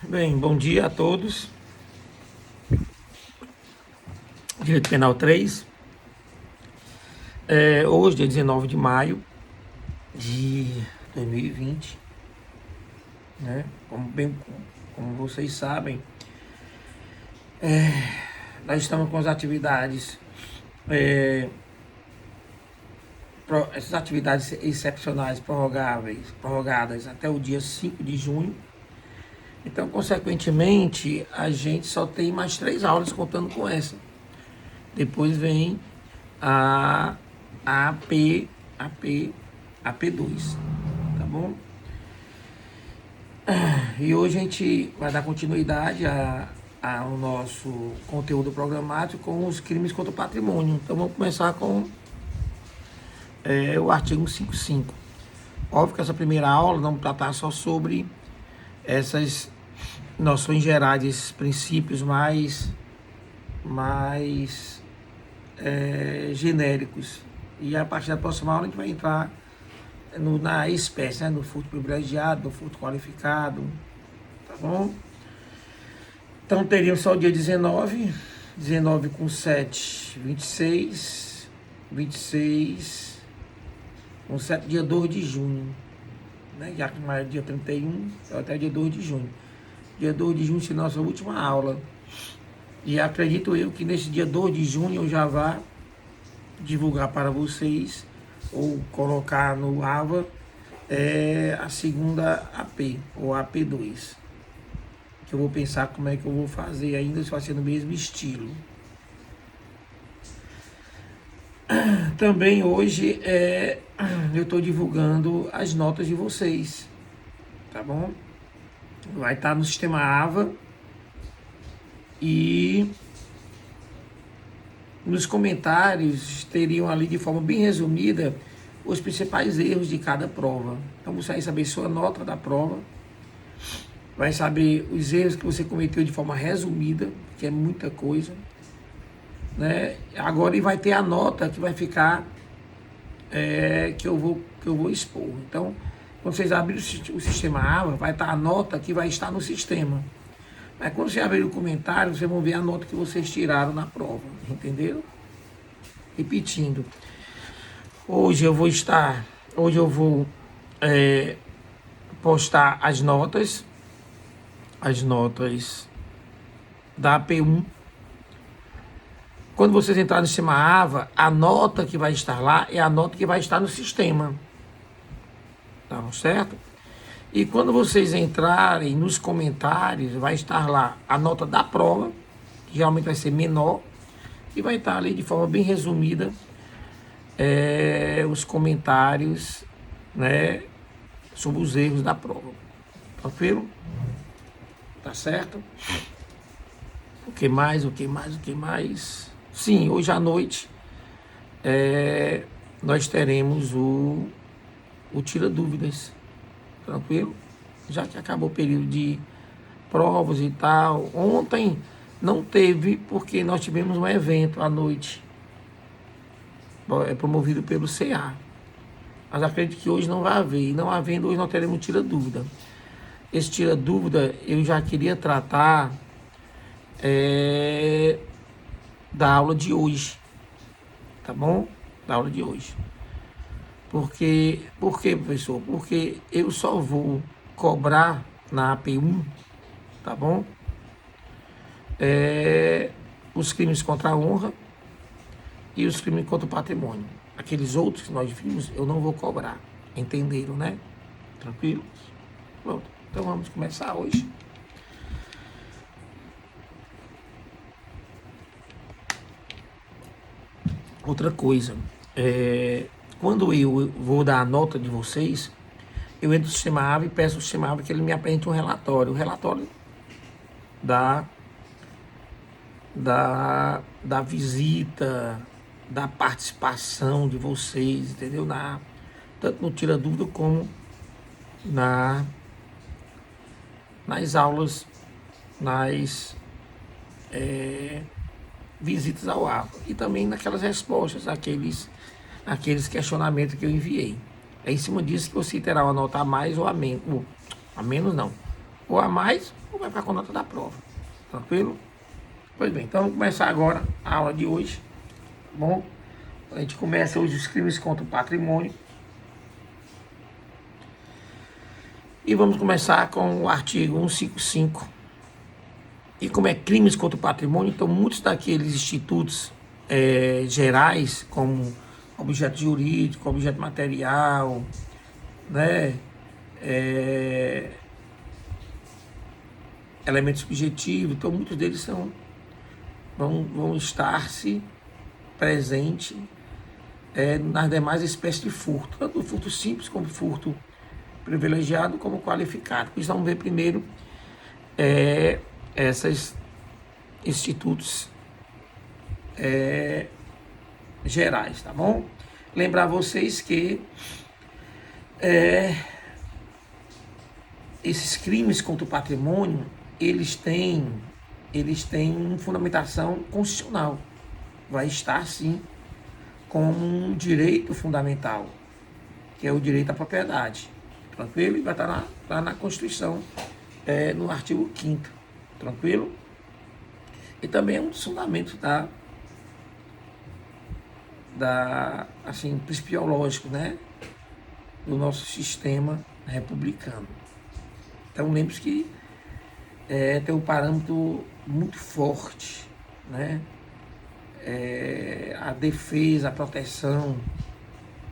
Bem, bom dia a todos. Direito Penal 3. Hoje, dia 19 de maio de 2020, né? Como vocês sabem, nós estamos com as atividades, essas atividades excepcionais prorrogadas até o dia 5 de junho. Então, consequentemente, a gente só tem mais 3 aulas contando com essa. Depois vem a AP2, tá bom? E hoje a gente vai dar continuidade ao nosso conteúdo programático com os crimes contra o patrimônio. Então vamos começar com o artigo 55. Óbvio que essa primeira aula não tratar só sobre essas noções gerais, esses princípios mais genéricos. E a partir da próxima aula a gente vai entrar na espécie, né? No furto privilegiado, no furto qualificado, tá bom? Então teríamos só o dia 19 com 7, 26 com 7, dia 2 de junho, né? Já que é dia 31, até dia 2 de junho. Dia 2 de junho será a nossa última aula. E acredito eu que nesse dia 2 de junho eu já vá divulgar para vocês ou colocar no AVA a segunda AP, ou AP2. Que eu vou pensar como é que eu vou fazer ainda, se vai ser no mesmo estilo. Também hoje eu estou divulgando as notas de vocês, tá bom? Vai estar no sistema AVA e nos comentários teriam ali de forma bem resumida os principais erros de cada prova. Então você vai saber sua nota da prova, vai saber os erros que você cometeu de forma resumida, que é muita coisa, né? Agora vai ter a nota que vai ficar, que eu vou expor. Então, quando vocês abrirem o sistema AVA, vai estar a nota que vai estar no sistema. Mas quando você abrir o comentário, vocês vão ver a nota que vocês tiraram na prova, entenderam? Repetindo, hoje eu vou postar as notas da AP1. Quando vocês entrarem no sistema AVA, a nota que vai estar lá é a nota que vai estar no sistema, tá certo? E quando vocês entrarem nos comentários, vai estar lá a nota da prova, que geralmente vai ser menor, e vai estar ali de forma bem resumida os comentários, né, sobre os erros da prova. Tranquilo? Tá certo? O que mais? Sim, hoje à noite nós teremos o Tira Dúvidas. Tranquilo? Já que acabou o período de provas e tal. Ontem não teve, porque nós tivemos um evento à noite, promovido pelo CA. Mas acredito que hoje não vai haver. E não havendo, hoje nós teremos Tira Dúvida. Esse Tira Dúvida eu já queria tratar da aula de hoje. Tá bom? Da aula de hoje. Por quê, professor? Porque eu só vou cobrar na AP1, tá bom? Os crimes contra a honra e os crimes contra o patrimônio. Aqueles outros que nós vimos, eu não vou cobrar. Entenderam, né? Tranquilo? Pronto. Então vamos começar hoje. Outra coisa, quando eu vou dar a nota de vocês, eu entro no sistema AVA e peço ao sistema AVA que ele me apresente um relatório. O relatório da visita, da participação de vocês, entendeu? Tanto no Tira Dúvida como nas aulas, visitas ao AVA. E também naquelas respostas, aqueles questionamentos que eu enviei. É em cima disso que você terá uma nota a mais ou a menos. A menos não. ou a mais, ou vai ficar com a nota da prova. Tranquilo? Pois bem, então vamos começar agora a aula de hoje. Tá bom? A gente começa hoje os crimes contra o patrimônio. E vamos começar com o artigo 155. E como é crimes contra o patrimônio, então muitos daqueles institutos gerais, como objeto jurídico, objeto material, né, elemento subjetivo, então muitos deles vão estar-se presentes nas demais espécies de furto, tanto o furto simples como o furto privilegiado como qualificado. Por isso vamos ver primeiro esses institutos gerais, tá bom? Lembrar vocês que esses crimes contra o patrimônio, eles têm uma fundamentação constitucional. Vai estar, sim, como um direito fundamental, que é o direito à propriedade. Tranquilo? E vai estar lá na Constituição, no artigo 5º. Tranquilo? E também é um dos fundamentos assim, principiológico, né, do nosso sistema republicano. Então lembre-se que tem um parâmetro muito forte, né, a defesa, a proteção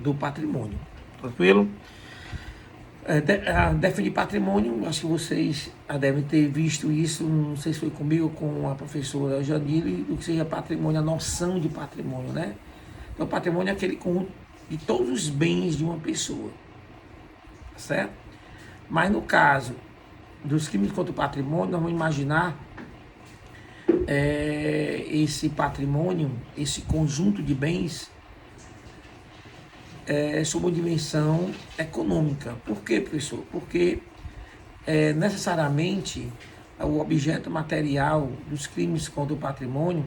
do patrimônio. Tranquilo? Definir patrimônio, acho que vocês devem ter visto isso, não sei se foi comigo ou com a professora Janile, do que seja patrimônio, a noção de patrimônio, né? Então, patrimônio é aquele conjunto de todos os bens de uma pessoa, certo? Mas no caso dos crimes contra o patrimônio, nós vamos imaginar esse patrimônio, esse conjunto de bens, sob uma dimensão econômica. Por quê, professor? Porque necessariamente o objeto material dos crimes contra o patrimônio,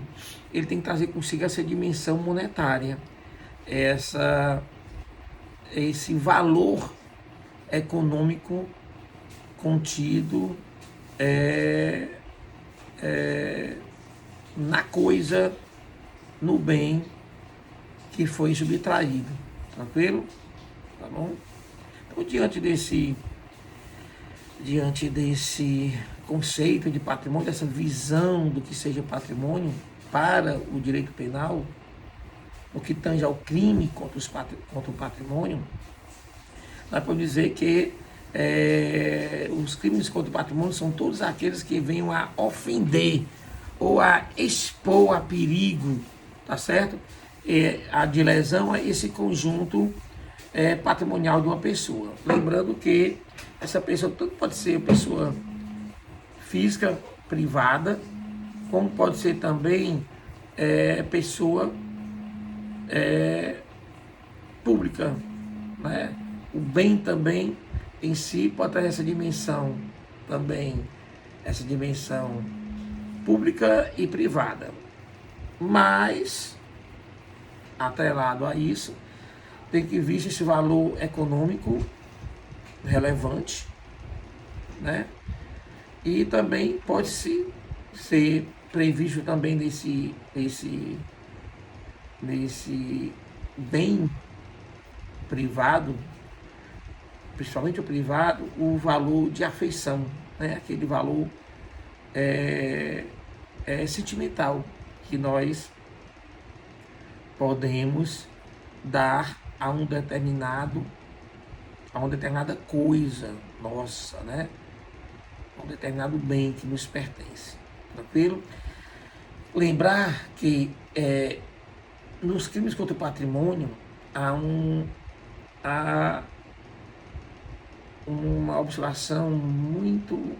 ele tem que trazer consigo essa dimensão monetária, esse valor econômico contido na coisa, no bem que foi subtraído. Tranquilo? Tá bom? Então, diante desse conceito de patrimônio, dessa visão do que seja patrimônio para o direito penal, o que tange ao crime contra o patrimônio, nós podemos dizer que os crimes contra o patrimônio são todos aqueles que venham a ofender ou a expor a perigo, tá certo? De lesão a esse conjunto patrimonial de uma pessoa. Lembrando que essa pessoa tanto pode ser pessoa física, privada, como pode ser também pessoa pública, né? O bem também em si pode ter essa dimensão também, essa dimensão pública e privada. Mas, atrelado a isso, tem que vir esse valor econômico relevante, né? E também pode ser previsto também nesse bem privado, principalmente o privado, o valor de afeição, né? Aquele valor sentimental que nós podemos dar a uma determinada coisa nossa, né? A um determinado bem que nos pertence. Tranquilo? Lembrar que nos crimes contra o patrimônio há uma observação muito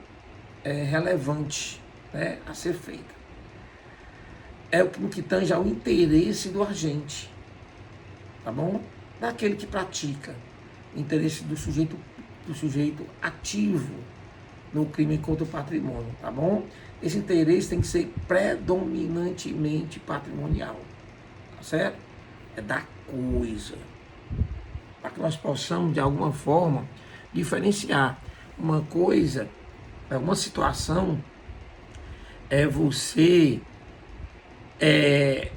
relevante, né, a ser feita. É o que tange ao interesse do agente, tá bom? Daquele que pratica, interesse do sujeito ativo no crime contra o patrimônio, tá bom? Esse interesse tem que ser predominantemente patrimonial, tá certo? É da coisa, para que nós possamos, de alguma forma, diferenciar uma coisa Uma situação é você é,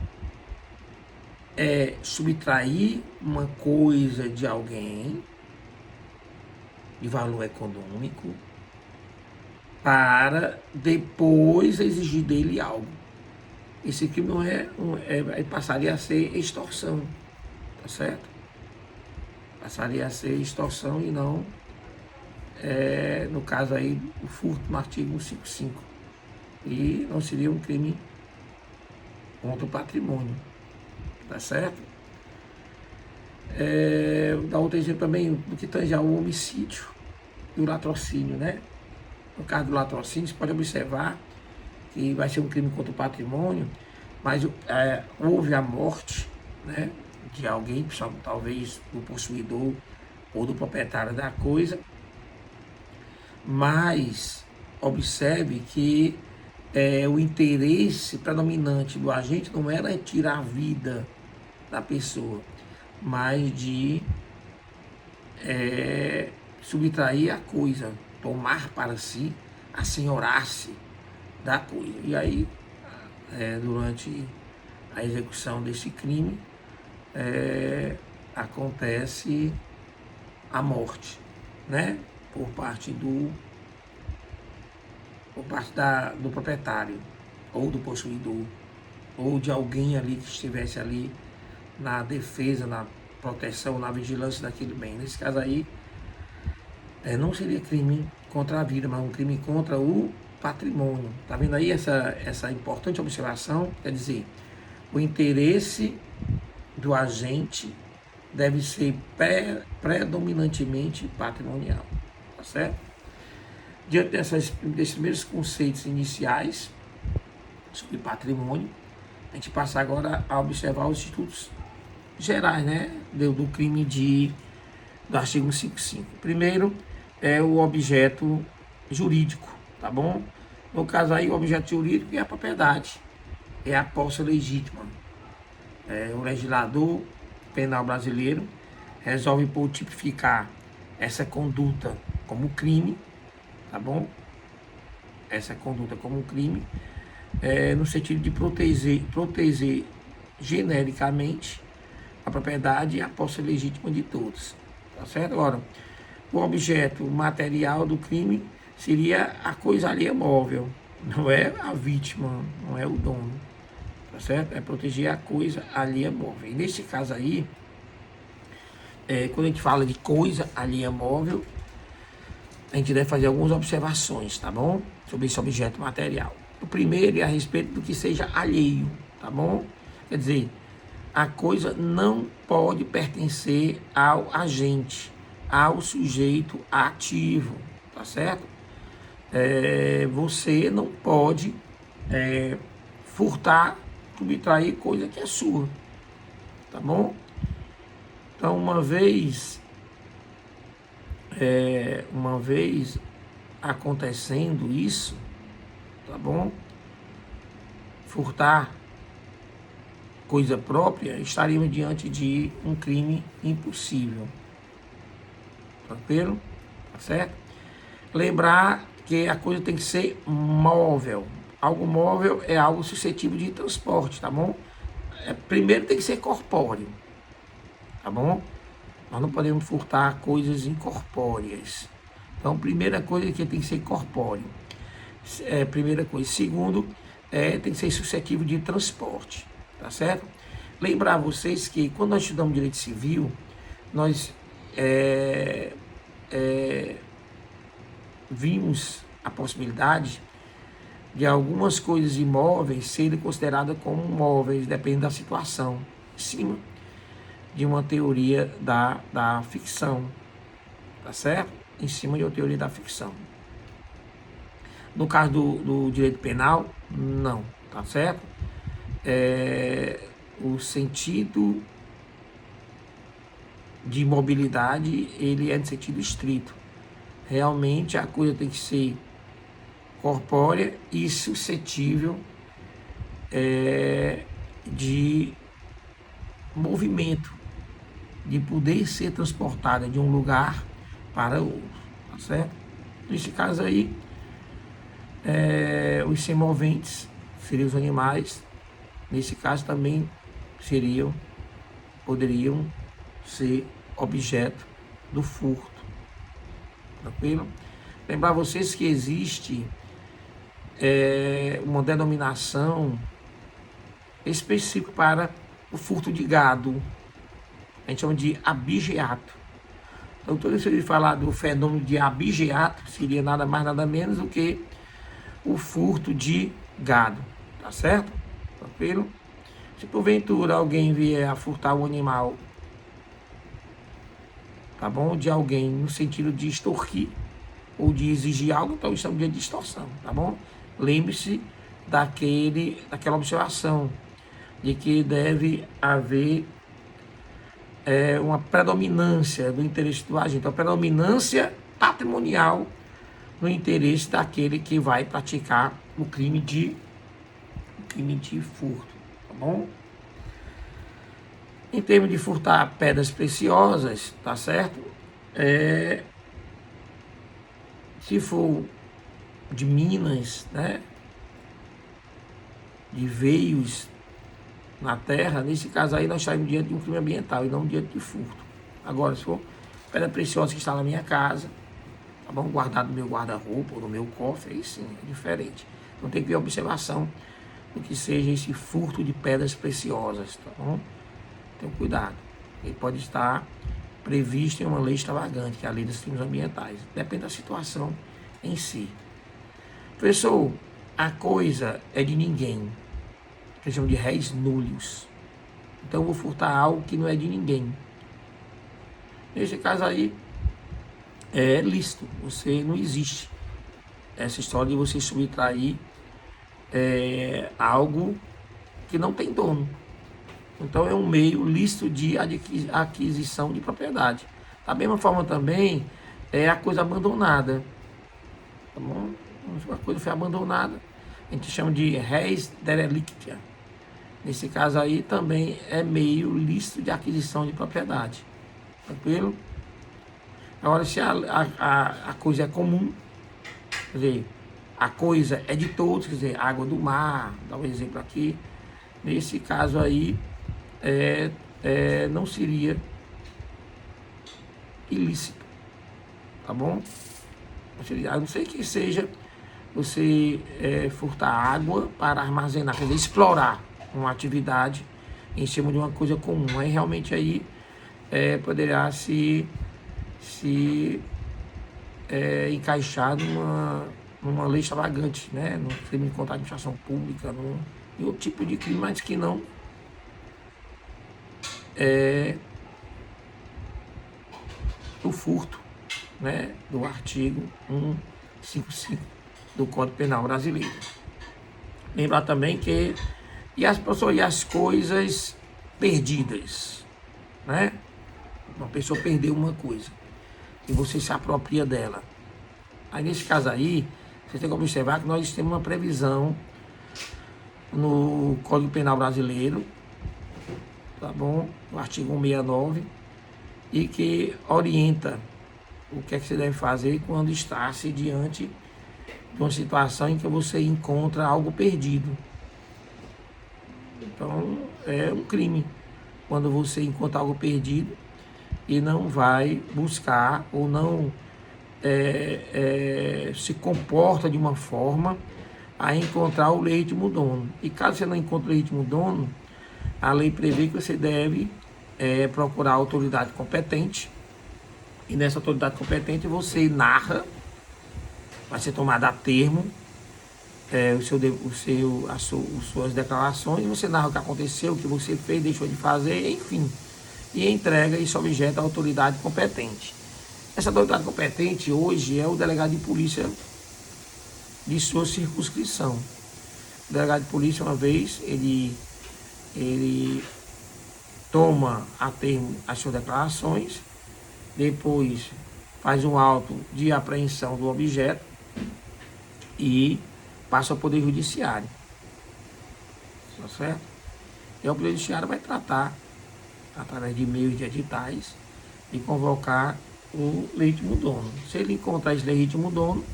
subtrair uma coisa de alguém de valor econômico para depois exigir dele algo. Esse crime não passaria a ser extorsão, tá certo? Passaria a ser extorsão e não, no caso aí, o furto no artigo 155. E não seria um crime contra o patrimônio, tá certo? Dá outro exemplo também do que tange ao homicídio e o latrocínio, né? No caso do latrocínio, você pode observar que vai ser um crime contra o patrimônio, mas houve a morte, né, de alguém, talvez do possuidor ou do proprietário da coisa, mas observe que o interesse predominante do agente não era tirar a vida da pessoa, mas de subtrair a coisa, tomar para si, assenhorar-se da coisa. E aí, durante a execução desse crime, acontece a morte, né? Por parte do proprietário, ou do possuidor, ou de alguém ali que estivesse ali na defesa, na proteção, na vigilância daquele bem. Nesse caso aí, não seria crime contra a vida, mas um crime contra o patrimônio. Tá vendo aí essa importante observação? Quer dizer, o interesse do agente deve ser predominantemente patrimonial, tá certo? Diante desses primeiros conceitos iniciais sobre patrimônio, a gente passa agora a observar os institutos gerais, né, do crime do artigo 155. Primeiro é o objeto jurídico, tá bom? No caso aí, o objeto jurídico é a propriedade, é a posse legítima. O legislador penal brasileiro resolve por tipificar essa conduta como crime, tá bom? Essa conduta como crime, no sentido de proteger genericamente a propriedade e a posse legítima de todos, tá certo? Agora, o objeto material do crime seria a coisa alheia móvel, não é a vítima, não é o dono, tá certo? É proteger a coisa alheia móvel. E nesse caso aí, quando a gente fala de coisa alheia móvel, a gente deve fazer algumas observações, tá bom? Sobre esse objeto material. O primeiro é a respeito do que seja alheio, tá bom? Quer dizer, a coisa não pode pertencer ao agente, ao sujeito ativo, tá certo? Você não pode furtar, subtrair coisa que é sua, tá bom? Então, uma vez acontecendo isso, tá bom? Furtar coisa própria, estaríamos diante de um crime impossível. Tranquilo? Tá certo? Lembrar que a coisa tem que ser móvel. Algo móvel é algo suscetível de transporte, tá bom? Primeiro tem que ser corpóreo, tá bom? Nós não podemos furtar coisas incorpóreas. Então, primeira coisa que tem que ser corpóreo. Primeira coisa. Segundo, tem que ser suscetível de transporte, tá certo? Lembrar vocês que quando nós estudamos direito civil, nós vimos a possibilidade de algumas coisas imóveis serem consideradas como móveis, dependendo da situação, em cima de uma teoria da ficção, tá certo? Em cima de uma teoria da ficção. No caso do direito penal, não, tá certo? O sentido de mobilidade, ele é de sentido estrito. Realmente a coisa tem que ser corpórea e suscetível de movimento, de poder ser transportada de um lugar para outro, tá certo? Nesse caso aí, Os semoventes seriam os animais, nesse caso também poderiam ser objeto do furto. Tranquilo? Lembrar vocês que existe uma denominação específica para o furto de gado. A gente chama de abigeato. Então, toda vez que eu falar do fenômeno de abigeato, seria nada mais, nada menos do que o furto de gado. Tá certo? Tranquilo? Se porventura alguém vier a furtar um animal, tá bom? De alguém no sentido de extorquir ou de exigir algo, então estamos diante de extorsão, tá bom? Lembre-se daquela observação de que deve haver uma predominância do interesse do agente, uma predominância patrimonial no interesse daquele que vai praticar o crime de furto, tá bom? Em termos de furtar pedras preciosas, tá certo? Se for de minas, né? De veios na terra, nesse caso aí nós estaremos diante de um crime ambiental e não diante de furto. Agora, se for pedra preciosa que está na minha casa, tá bom? Guardado no meu guarda-roupa ou no meu cofre, aí sim, é diferente. Então tem que ter observação do que seja esse furto de pedras preciosas, tá bom? Tenham cuidado. Ele pode estar previsto em uma lei extravagante, que é a lei dos crimes ambientais. Depende da situação em si. Professor, a coisa é de ninguém. Que eles chamam de réis núlios. Então eu vou furtar algo que não é de ninguém. Nesse caso aí, é lícito. Você não existe. Essa história de você subtrair algo que não tem dono. Então é um meio lícito de aquisição de propriedade. Da mesma forma também é a coisa abandonada. Tá bom? A coisa foi abandonada. A gente chama de res derelictia. Nesse caso aí também é meio lícito de aquisição de propriedade. Tranquilo? Agora, se a coisa é comum, quer dizer, a coisa é de todos, quer dizer, água do mar, dá um exemplo aqui. Nesse caso aí, não seria ilícito, tá bom? A não ser que seja você furtar água para armazenar, quer dizer, explorar uma atividade em cima de uma coisa comum. Aí realmente aí poderá se encaixar numa lei extravagante, né? No crime contra a administração pública, em outro tipo de crime, mas que não o furto, né, do artigo 155 do Código Penal brasileiro. Lembrar também que as coisas perdidas, né? Uma pessoa perdeu uma coisa e você se apropria dela. Aí nesse caso aí, você tem que observar que nós temos uma previsão no Código Penal brasileiro, tá bom? No artigo 169, e que orienta o que é que você deve fazer quando está-se diante de uma situação em que você encontra algo perdido. Então, é um crime quando você encontra algo perdido e não vai buscar ou não se comporta de uma forma a encontrar o legítimo dono. E caso você não encontre o legítimo dono, a lei prevê que você deve procurar a autoridade competente, e nessa autoridade competente você narra, vai ser tomado a termo as suas declarações, você narra o que aconteceu, o que você fez, deixou de fazer, enfim, e entrega esse objeto à autoridade competente. Essa autoridade competente hoje é o delegado de polícia de sua circunscrição. O delegado de polícia, uma vez, ele toma a termo as suas declarações, depois faz um auto de apreensão do objeto e passa ao Poder Judiciário. Tá certo? E o Poder Judiciário vai tratar, através de meios de editais, de convocar o legítimo dono. Se ele encontrar esse legítimo dono,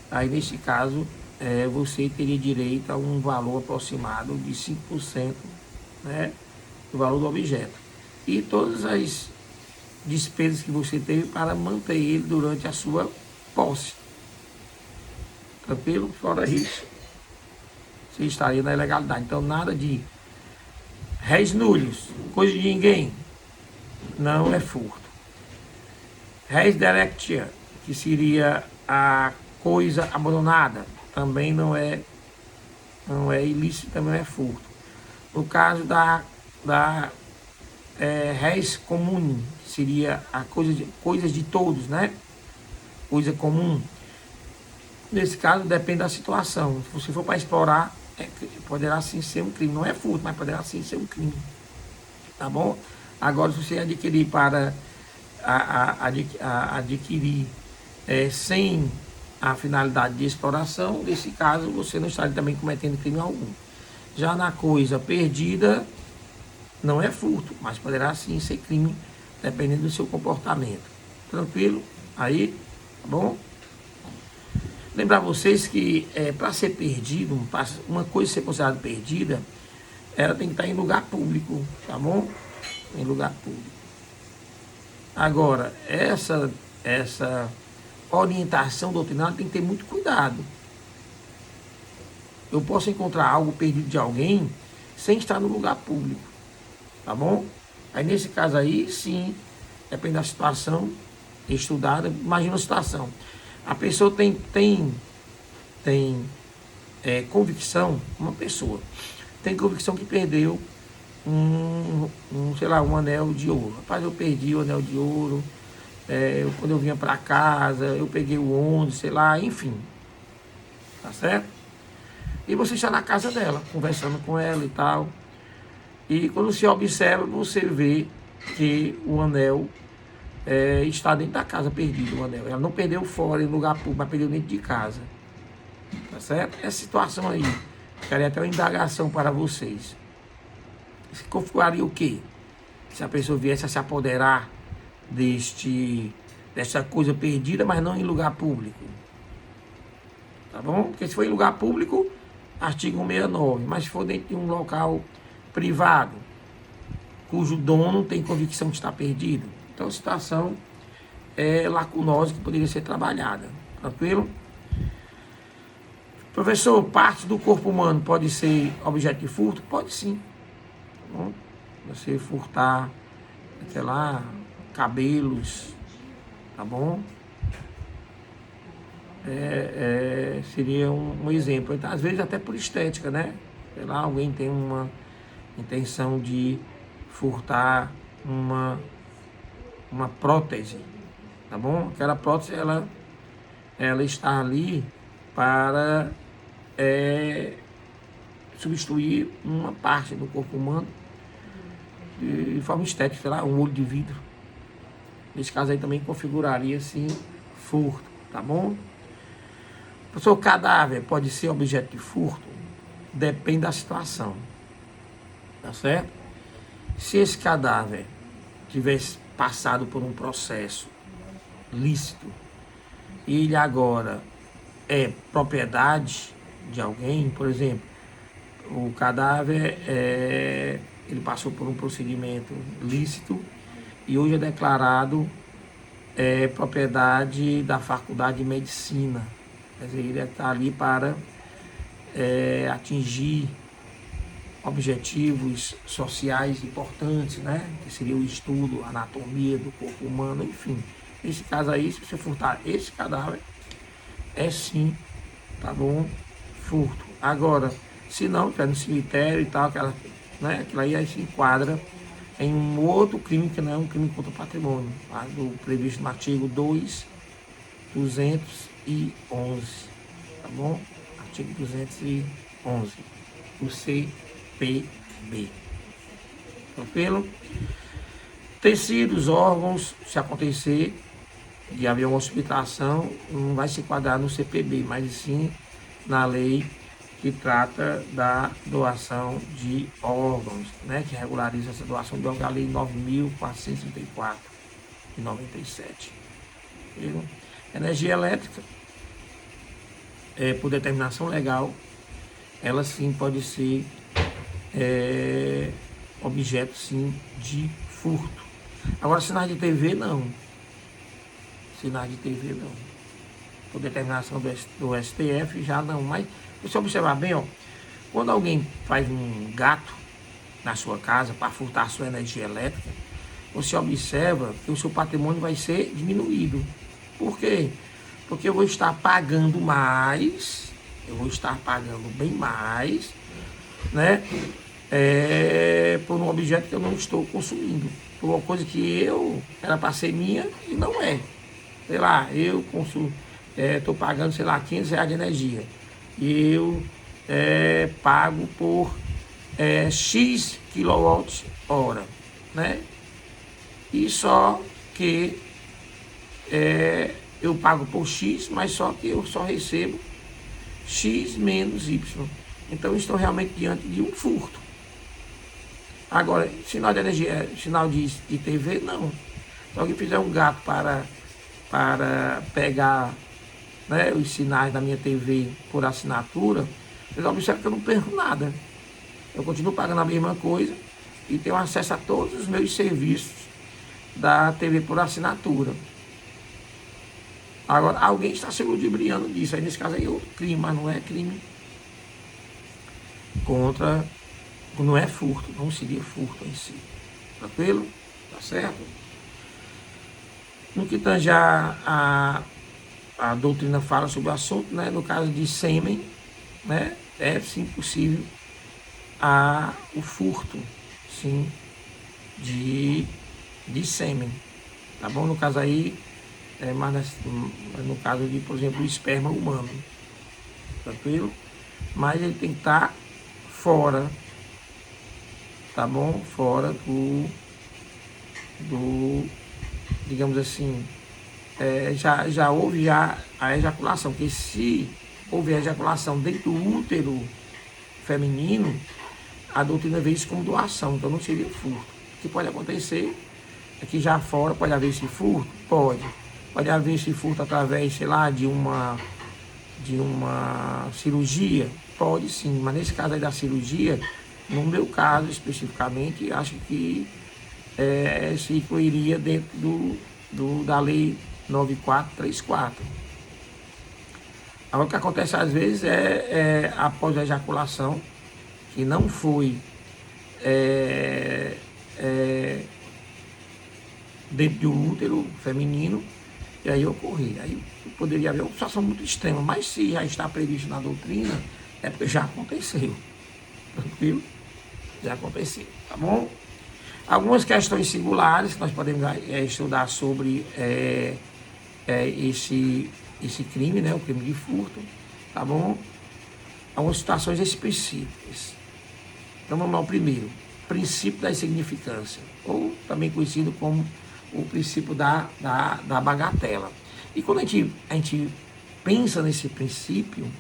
aí nesse caso você teria direito a um valor aproximado de 5%, né, do valor do objeto. E todas as despesas que você teve para manter ele durante a sua posse. Tranquilo? Fora isso, você estaria na ilegalidade. Então, nada de réis núlios, coisa de ninguém, não é furto. Res delectia, que seria a coisa abandonada, também não é ilícito, também não é furto. No caso da res comum, que seria a coisas de todos, né? Coisa comum. Nesse caso, depende da situação. Se você for para explorar, poderá sim ser um crime. Não é furto, mas poderá sim ser um crime. Tá bom? Agora, se você adquirir para adquirir sem a finalidade de exploração, nesse caso, você não estaria também cometendo crime algum. Já na coisa perdida, não é furto, mas poderá sim ser crime, dependendo do seu comportamento. Tranquilo? Aí, tá bom? Lembrar vocês que para ser perdido, uma coisa ser considerada perdida, ela tem que estar em lugar público, tá bom? Em lugar público. Agora, essa orientação doutrinária tem que ter muito cuidado. Eu posso encontrar algo perdido de alguém sem estar no lugar público, tá bom? Aí nesse caso aí, sim, depende da situação estudada. Imagina a situação. A pessoa tem convicção, uma pessoa tem convicção que perdeu sei lá, um anel de ouro. Rapaz, eu perdi o anel de ouro, quando eu vinha para casa, eu peguei o ônibus, sei lá, enfim. Tá certo? E você está na casa dela, conversando com ela e tal. E quando você observa, você vê que o anel está dentro da casa perdido, o anel. Ela não perdeu fora, em lugar público, mas perdeu dentro de casa. Tá certo? Essa situação aí, ficaria até uma indagação para vocês. Se configuraria o quê? Se a pessoa viesse a se apoderar dessa coisa perdida, mas não em lugar público. Tá bom? Porque se for em lugar público, artigo 169. Mas se for dentro de um local privado, cujo dono tem convicção de estar perdido, então a situação é lacunosa que poderia ser trabalhada. Tranquilo? Professor, parte do corpo humano pode ser objeto de furto? Pode sim. Tá bom? Você furtar, sei lá, cabelos, tá bom? Seria um exemplo. Então, às vezes até por estética, né? Sei lá, alguém tem uma intenção de furtar uma prótese, tá bom? Aquela prótese, ela está ali para substituir uma parte do corpo humano de forma estética, sei lá, um olho de vidro. Nesse caso aí também configuraria, sim, furto, tá bom? Professor, o cadáver pode ser objeto de furto? Depende da situação, tá certo? Se esse cadáver tivesse passado por um processo lícito e ele agora é propriedade de alguém, por exemplo, o cadáver ele passou por um procedimento lícito e hoje é declarado propriedade da Faculdade de Medicina. Quer dizer, ele está ali para atingir objetivos sociais importantes, né? Que seria o estudo, a anatomia do corpo humano, enfim. Nesse caso aí, se você furtar esse cadáver, sim, tá bom? Furto. Agora, se não, tiver no cemitério e tal, aquilo aí se enquadra em um outro crime que não é um crime contra o patrimônio, tá? Previsto no artigo 211, tá bom? Artigo 211, o CPB. Tranquilo? Tecidos, órgãos, se acontecer de haver uma subtração, não vai se enquadrar no CPB, mas sim na lei que trata da doação de órgãos, né, que regulariza essa doação de órgãos, a lei 9.434 de 97. Energia elétrica, por determinação legal, ela sim pode ser objeto sim de furto. Agora, sinais de TV não. Sinais de TV não. Por determinação do STF já não. Mas se você observar bem, ó, quando alguém faz um gato na sua casa para furtar a sua energia elétrica, você observa que o seu patrimônio vai ser diminuído. Por quê? Porque eu vou estar pagando mais, eu vou estar pagando bem mais, né? Por um objeto que eu não estou consumindo. Por uma coisa que era para ser minha e não é. Sei lá, eu consumo, estou pagando, sei lá, R$ 500 de energia. E eu pago por X kWh, né? E só que eu pago por X, mas só que eu só recebo X menos Y. Então eu estou realmente diante de um furto. Agora, sinal de energia, sinal de TV, não. Se alguém fizer um gato para pegar, né, os sinais da minha TV por assinatura, vocês observam que eu não perco nada. Eu continuo pagando a mesma coisa e tenho acesso a todos os meus serviços da TV por assinatura. Agora, alguém está se ludibriando disso. Aí, nesse caso aí, é outro crime, mas não é crime contra... Não é furto, não seria furto em si. Tranquilo? Tá certo? No que tange a doutrina fala sobre o assunto, né? No caso de sêmen, né? É sim possível o furto, sim, de sêmen. Tá bom? No caso aí, mas no caso de, por exemplo, o esperma humano. Tranquilo? Mas ele tem que estar fora, tá bom? Fora digamos assim, já houve a ejaculação, porque se houver ejaculação dentro do útero feminino, a doutrina vê isso como doação, então não seria furto. O que pode acontecer é que já fora pode haver esse furto? Pode haver esse furto através, sei lá, de uma cirurgia? Pode sim, mas nesse caso aí da cirurgia, no meu caso especificamente, acho que se incluiria dentro da lei 9434. Agora, o que acontece às vezes após a ejaculação, que não foi dentro do útero feminino, e aí ocorrer. Aí poderia haver uma situação muito extrema, mas se já está previsto na doutrina, é porque já aconteceu. Tranquilo? Já aconteceu, tá bom? Algumas questões singulares que nós podemos estudar sobre esse crime, né, o crime de furto, tá bom? Algumas situações específicas. Então vamos ao primeiro, princípio da insignificância, ou também conhecido como o princípio da bagatela. E quando a gente pensa nesse princípio,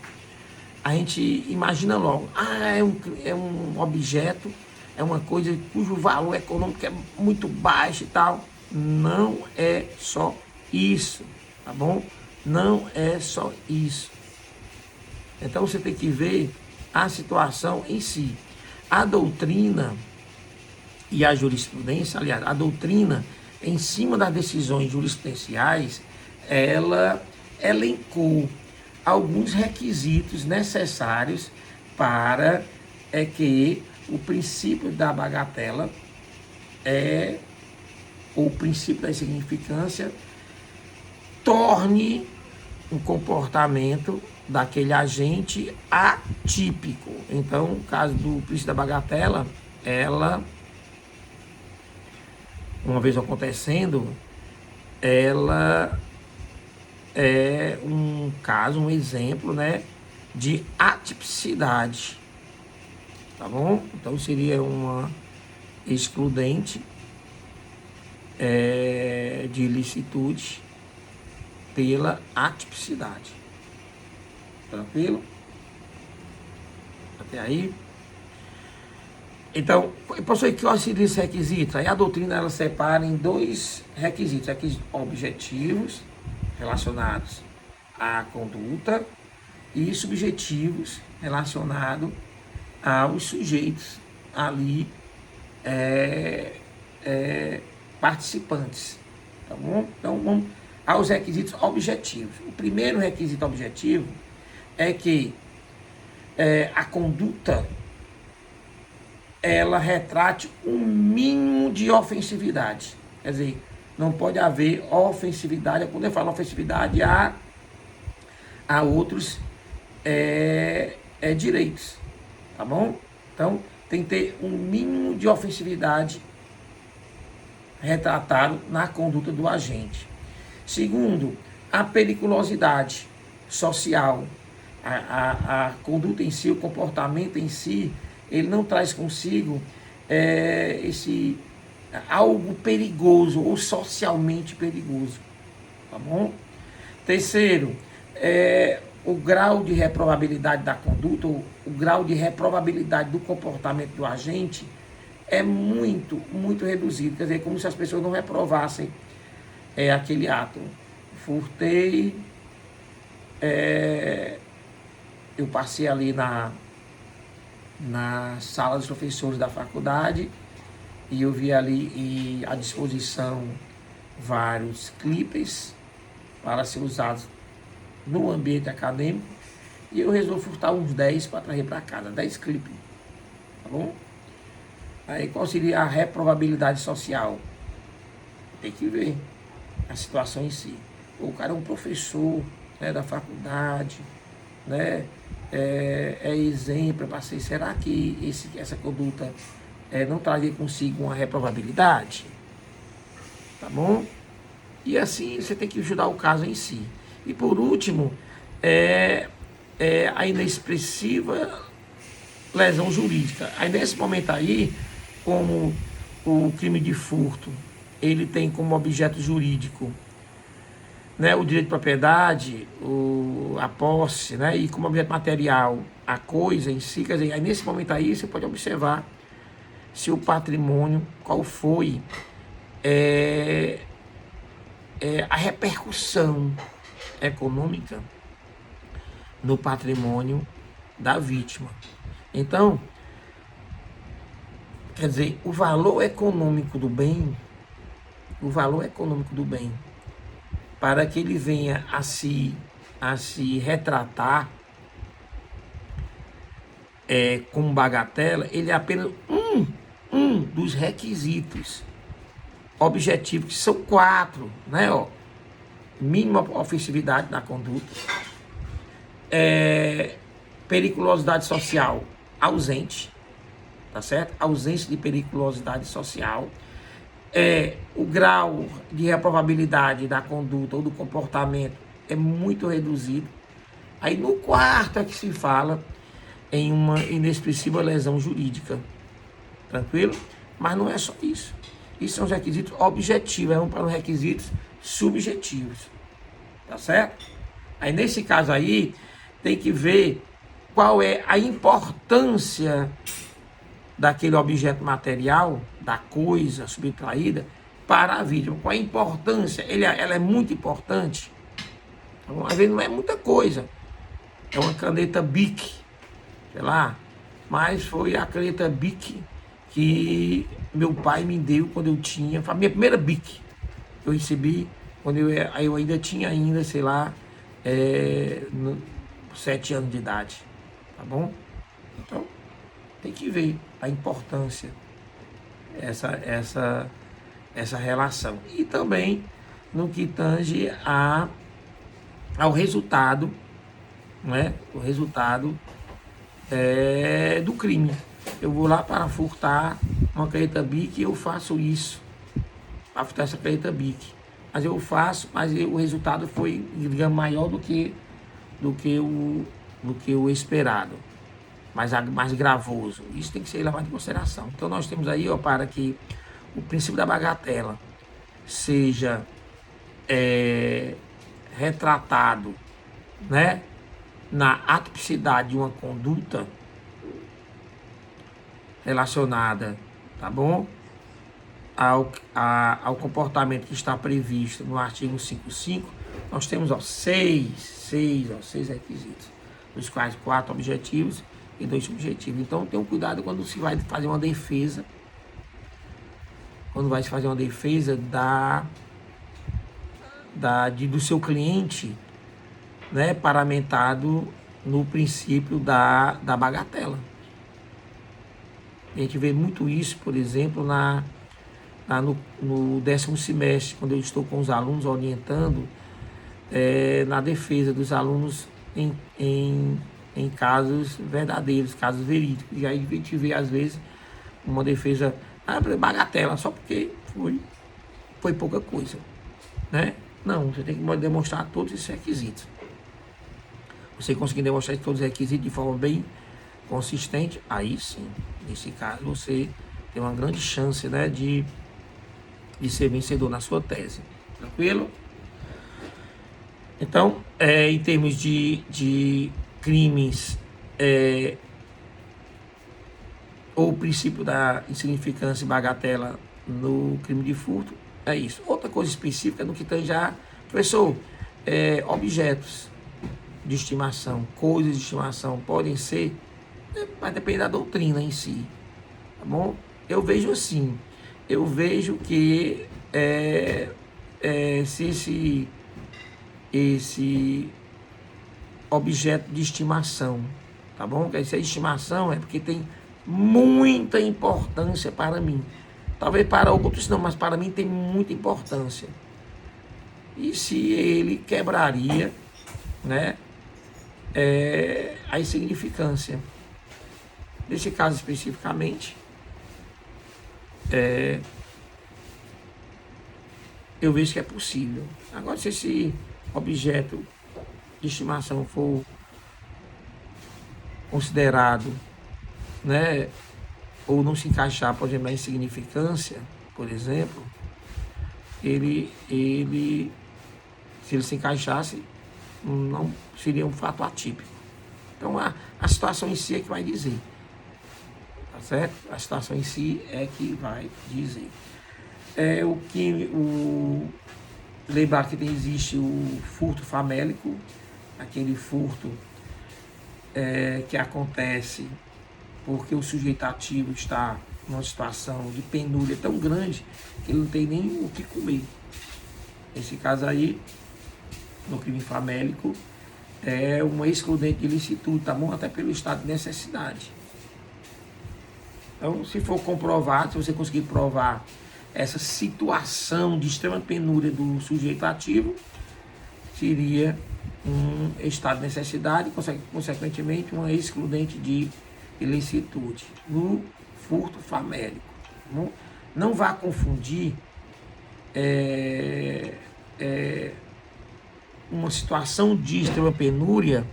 a gente imagina logo, é um objeto, é uma coisa cujo valor econômico é muito baixo e tal. Não é só isso, tá bom? Não é só isso. Então você tem que ver a situação em si. A doutrina e a jurisprudência, aliás, a doutrina, em cima das decisões jurisprudenciais, ela elencou alguns requisitos necessários para que o princípio da bagatela, o princípio da insignificância, torne um comportamento daquele agente atípico. Então, no caso do princípio da bagatela, ela, uma vez acontecendo, ela é um caso, um exemplo, né, de atipicidade, tá bom? Então seria uma excludente de ilicitude pela atipicidade. Tranquilo? Até aí? Então, professor, quais seriam esses requisitos? Aí a doutrina ela separa em dois requisitos: requisitos objetivos relacionados à conduta e subjetivos relacionados aos sujeitos ali participantes, tá bom? Então vamos aos requisitos objetivos. O primeiro requisito objetivo é que a conduta ela retrate um mínimo de ofensividade. Quer dizer, não pode haver ofensividade. Quando eu falo ofensividade, há outros direitos, tá bom? Então, tem que ter um mínimo de ofensividade retratado na conduta do agente. Segundo, a periculosidade social. A conduta em si, o comportamento em si, ele não traz consigo algo perigoso ou socialmente perigoso, tá bom? Terceiro, o grau de reprovabilidade da conduta, o grau de reprovabilidade do comportamento do agente é muito, muito reduzido. Quer dizer, como se as pessoas não reprovassem aquele ato. Furtei, eu passei ali na sala dos professores da faculdade e eu vi ali à disposição vários clipes para ser usados no ambiente acadêmico e eu resolvi furtar uns 10 para trazer para casa, 10 clipes, tá bom? Aí qual seria a reprovabilidade social? Tem que ver a situação em si. O cara é um professor, né, da faculdade, né, exemplo para ser. Será que essa conduta não traria consigo uma reprovabilidade? Tá bom? E assim você tem que estudar o caso em si. E por último, a inexpressiva lesão jurídica. Aí nesse momento aí, como o crime de furto, ele tem como objeto jurídico, né, o direito de propriedade, a posse, né, e como objeto material a coisa em si, quer dizer, aí nesse momento aí você pode observar se o patrimônio, qual foi a repercussão econômica no patrimônio da vítima. Então, quer dizer, o valor econômico do bem, para que ele venha a se retratar como bagatela, ele é apenas um dos requisitos objetivos, que são 4, né? Mínima ofensividade na conduta, periculosidade social ausente, tá certo? Ausência de periculosidade social, o grau de reprovabilidade da conduta ou do comportamento é muito reduzido. Aí no quarto é que se fala em uma inexpressiva lesão jurídica, tranquilo? Mas não é só isso. Isso são os requisitos objetivos, vamos para os requisitos subjetivos, tá certo? Aí nesse caso aí, tem que ver qual é a importância daquele objeto material, da coisa subtraída, para a vítima. Qual a importância? Ela é muito importante. Então, às vezes não é muita coisa. É uma caneta Bic, sei lá, mas foi a caneta Bic que meu pai me deu quando eu tinha, foi a minha primeira Bic que eu recebi quando eu ainda tinha, sei lá, 7 anos de idade, tá bom? Então, tem que ver a importância, essa relação. E também no que tange ao resultado, né? O resultado do crime. Eu vou lá para furtar uma caneta Bic e eu faço isso, para furtar essa caneta Bic. Mas eu faço, mas o resultado foi, digamos, maior do que o esperado, mais gravoso. Isso tem que ser levado em consideração. Então nós temos aí, para que o princípio da bagatela seja retratado, né, na atipicidade de uma conduta relacionada, tá bom, ao comportamento que está previsto no artigo 155, nós temos seis requisitos. dos quais 4 objetivos e 2 subjetivos. Então, tenha um cuidado quando se vai fazer uma defesa, do seu cliente, né, paramentado no princípio da bagatela. A gente vê muito isso, por exemplo, no 10º semestre, quando eu estou com os alunos orientando, na defesa dos alunos em casos verdadeiros, casos verídicos. E aí a gente vê, às vezes, uma defesa bagatela, só porque foi pouca coisa, né? Não, você tem que demonstrar todos esses requisitos. Você conseguir demonstrar todos os requisitos de forma bem consistente, aí sim, nesse caso, você tem uma grande chance, né, de ser vencedor na sua tese. Tranquilo? Então, em termos de crimes, ou o princípio da insignificância e bagatela no crime de furto, é isso. Outra coisa específica no que tange já, professor, objetos de estimação, coisas de estimação podem ser, vai depender da doutrina em si, tá bom? Eu vejo assim, que se esse objeto de estimação, tá bom? Se é de estimação é porque tem muita importância para mim. Talvez para outros não, mas para mim tem muita importância. E se ele quebraria, né, a insignificância. Nesse caso especificamente, eu vejo que é possível. Agora, se esse objeto de estimação for considerado, né, ou não se encaixar, por exemplo, na insignificância, por exemplo, se ele se encaixasse, não seria um fato atípico. Então, a situação em si é que vai dizer. Tá certo? A situação em si é que vai dizer. Lembrar que existe o furto famélico, aquele furto que acontece porque o sujeito ativo está numa situação de penúria tão grande que ele não tem nem o que comer. Nesse caso aí, no crime famélico, é uma excludente de ilicitude, tá bom? Até pelo estado de necessidade. Então, se for comprovado, se você conseguir provar essa situação de extrema penúria do sujeito ativo, seria um estado de necessidade e, consequentemente, uma excludente de ilicitude no furto famélico. Não vá confundir uma situação de extrema penúria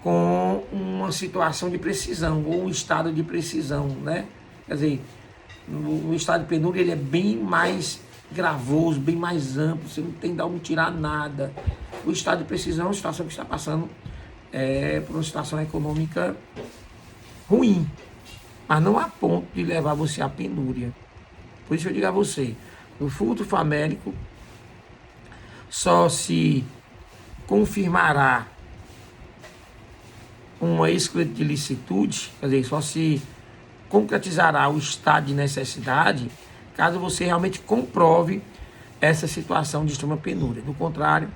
com uma situação de precisão ou um estado de precisão, né? Quer dizer, o estado de penúria ele é bem mais gravoso, bem mais amplo, você não tem de onde tirar nada. O estado de precisão é uma situação que está passando por uma situação econômica ruim, mas não a ponto de levar você à penúria. Por isso eu digo a você, no furto famélico só se confirmará uma excludente de ilicitude, quer dizer, só se concretizará o estado de necessidade caso você realmente comprove essa situação de extrema penúria. Do contrário,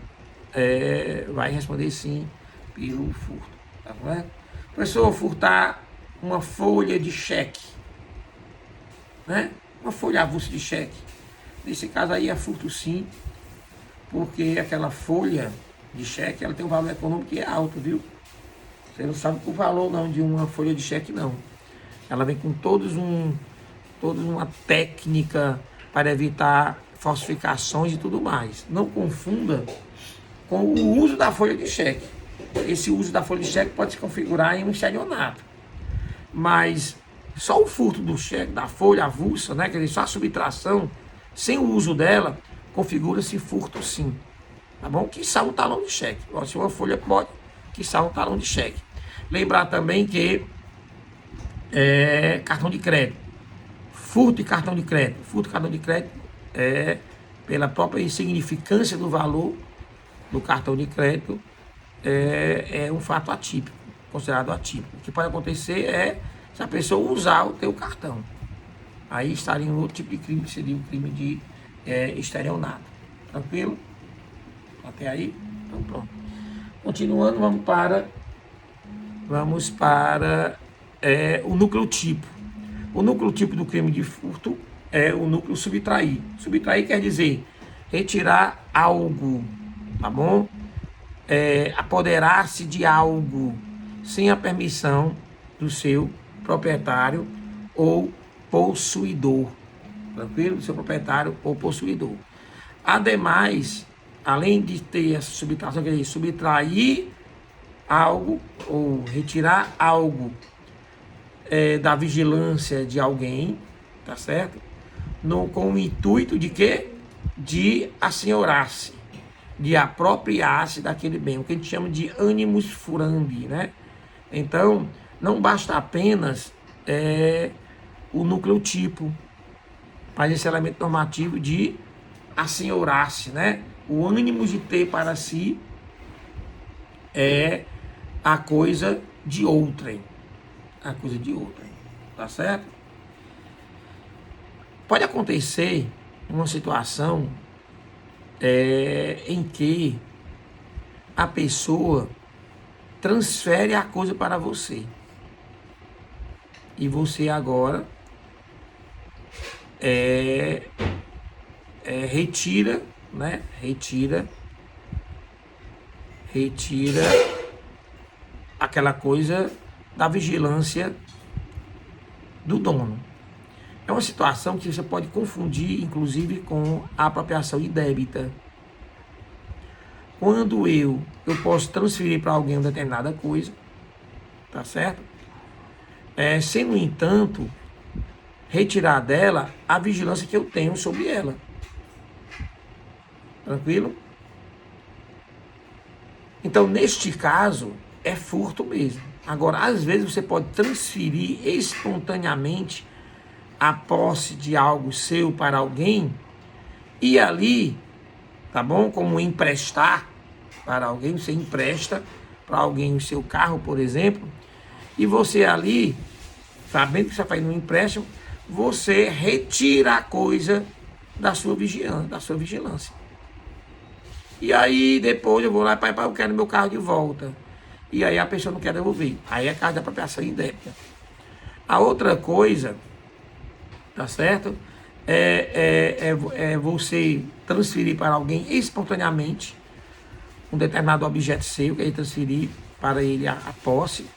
vai responder sim pelo furto. Tá bom? Professor, furtar uma folha de cheque, né? Uma folha avulsa de cheque. Nesse caso aí é furto sim, porque aquela folha de cheque ela tem um valor econômico que é alto, viu? Você não sabe o valor não de uma folha de cheque não. Ela vem com toda uma técnica para evitar falsificações e tudo mais. Não confunda com o uso da folha de cheque. Esse uso da folha de cheque pode se configurar em um estelionato. Mas só o furto do cheque, da folha avulsa, né? Quer dizer, só a subtração, sem o uso dela, configura-se furto sim. Tá bom? Quiçá um talão de cheque. Se uma folha pode, quiçá um talão de cheque. Lembrar também que cartão de crédito. Furto de cartão de crédito. Furto de cartão de crédito pela própria insignificância do valor do cartão de crédito, é um fato atípico, considerado atípico. O que pode acontecer é se a pessoa usar o teu cartão. Aí estaria em outro tipo de crime, que seria o crime de estelionato. Tranquilo? Até aí? Então pronto. Continuando, vamos para o núcleo tipo. O núcleo tipo do crime de furto é o núcleo subtrair. Subtrair quer dizer retirar algo, tá bom? Apoderar-se de algo sem a permissão do seu proprietário ou possuidor. Tranquilo? Do seu proprietário ou possuidor. Ademais, além de ter essa subtração, quer dizer, subtrair algo ou retirar algo da vigilância de alguém, tá certo? Com o intuito de quê? De assenhorar-se, de apropriar-se daquele bem, o que a gente chama de animus furandi, né? Então, não basta apenas o núcleo tipo, mas esse elemento normativo de assenhorar-se, né? O ânimo de ter para si a coisa de outrem. A coisa de outrem, tá certo? Pode acontecer uma situação em que a pessoa transfere a coisa para você. E você agora retira, né? Retira aquela coisa da vigilância do dono. É uma situação que você pode confundir, inclusive, com a apropriação indébita. Quando eu posso transferir para alguém uma determinada coisa, tá certo? Sem, no entanto, retirar dela a vigilância que eu tenho sobre ela. Tranquilo? Então, neste caso, é furto mesmo. Agora, às vezes você pode transferir espontaneamente a posse de algo seu para alguém e ali, tá bom? Como emprestar para alguém, você empresta para alguém o seu carro, por exemplo, e você ali, sabendo que você está fazendo um empréstimo, você retira a coisa da sua vigilância. E aí depois eu vou lá, pai, eu quero meu carro de volta. E aí a pessoa não quer devolver. Aí é caso da apropriação indébita. A outra coisa, tá certo? É você transferir para alguém espontaneamente um determinado objeto seu, que é transferir para ele a posse.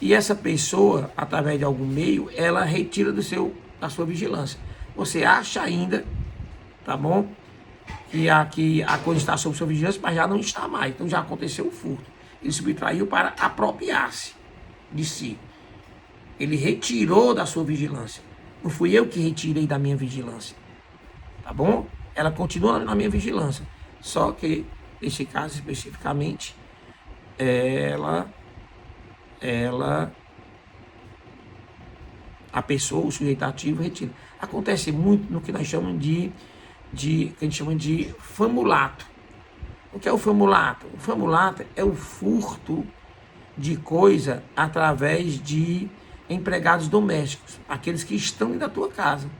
E essa pessoa, através de algum meio, ela retira da sua vigilância. Você acha ainda, tá bom? Que a coisa está sob sua vigilância, mas já não está mais. Então já aconteceu o furto. Ele subtraiu para apropriar-se de si. Ele retirou da sua vigilância. Não fui eu que retirei da minha vigilância. Tá bom? Ela continua na minha vigilância. Só que, nesse caso especificamente, a pessoa, o sujeito ativo, retira. Acontece muito no que nós chamamos que a gente chama de famulato. O que é o famulato? O famulato é o furto de coisa através de empregados domésticos, aqueles que estão dentro da tua casa.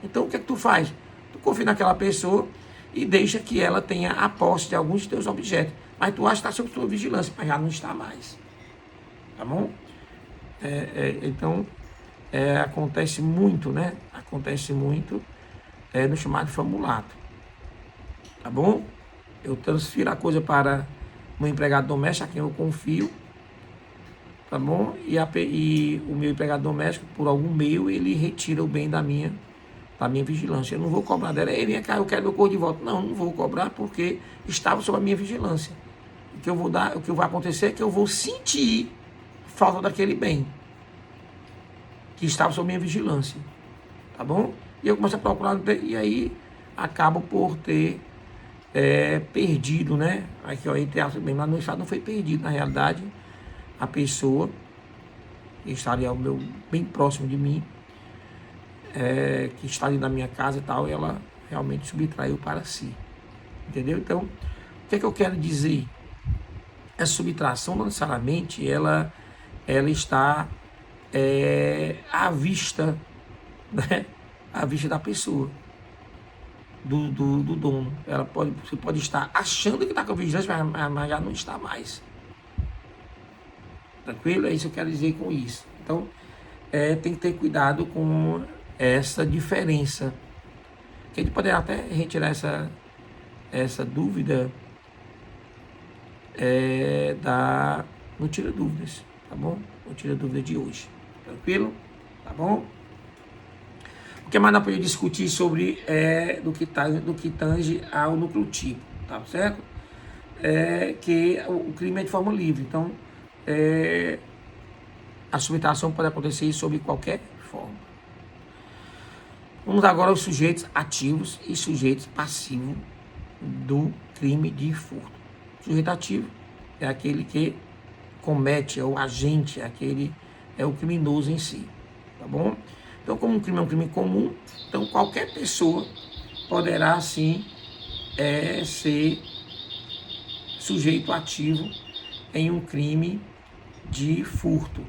Então o que é que tu faz? Tu confia naquela pessoa e deixa que ela tenha a posse de alguns dos teus objetos. Mas tu acha que está sob tua vigilância, mas já não está mais. Tá bom? Então, acontece muito, né? Acontece muito no chamado famulato. Tá bom? Eu transfiro a coisa para um empregado doméstico a quem eu confio, tá bom? E o meu empregado doméstico, por algum meio, ele retira o bem da minha vigilância. Eu não vou cobrar dela. Ei, vem cá, eu quero meu corpo de volta. Não vou cobrar porque estava sob a minha vigilância. O que vai acontecer é que eu vou sentir falta daquele bem que estava sob minha vigilância, tá bom? E eu começo a procurar, e aí acabo por ter perdido, né? Aqui, ó, entre aspas, bem, mas no estado não foi perdido, na realidade, a pessoa que estaria bem próximo de mim, que está ali na minha casa e tal, ela realmente subtraiu para si, entendeu? Então, o que é que eu quero dizer? essa subtração não necessariamente ela está à vista, né? À vista da pessoa, do dono. Você pode estar achando que está com vigilância, mas já não está mais. Tranquilo? É isso que eu quero dizer com isso. Então, tem que ter cuidado com essa diferença. Que a gente poderá até retirar essa dúvida no Tira Dúvidas, tá bom? No Tira Dúvida de hoje. Tranquilo? Tá bom? O que mais nós podemos discutir sobre do que tange ao núcleo tipo, tá certo? Que o crime é de forma livre, então a subtração pode acontecer sob qualquer forma. Vamos agora aos sujeitos ativos e sujeitos passivos do crime de furto. O sujeito ativo é aquele que comete, é o agente, é o criminoso em si, tá bom? Então, como um crime é um crime comum, então qualquer pessoa poderá, sim, ser sujeito ativo em um crime de furto.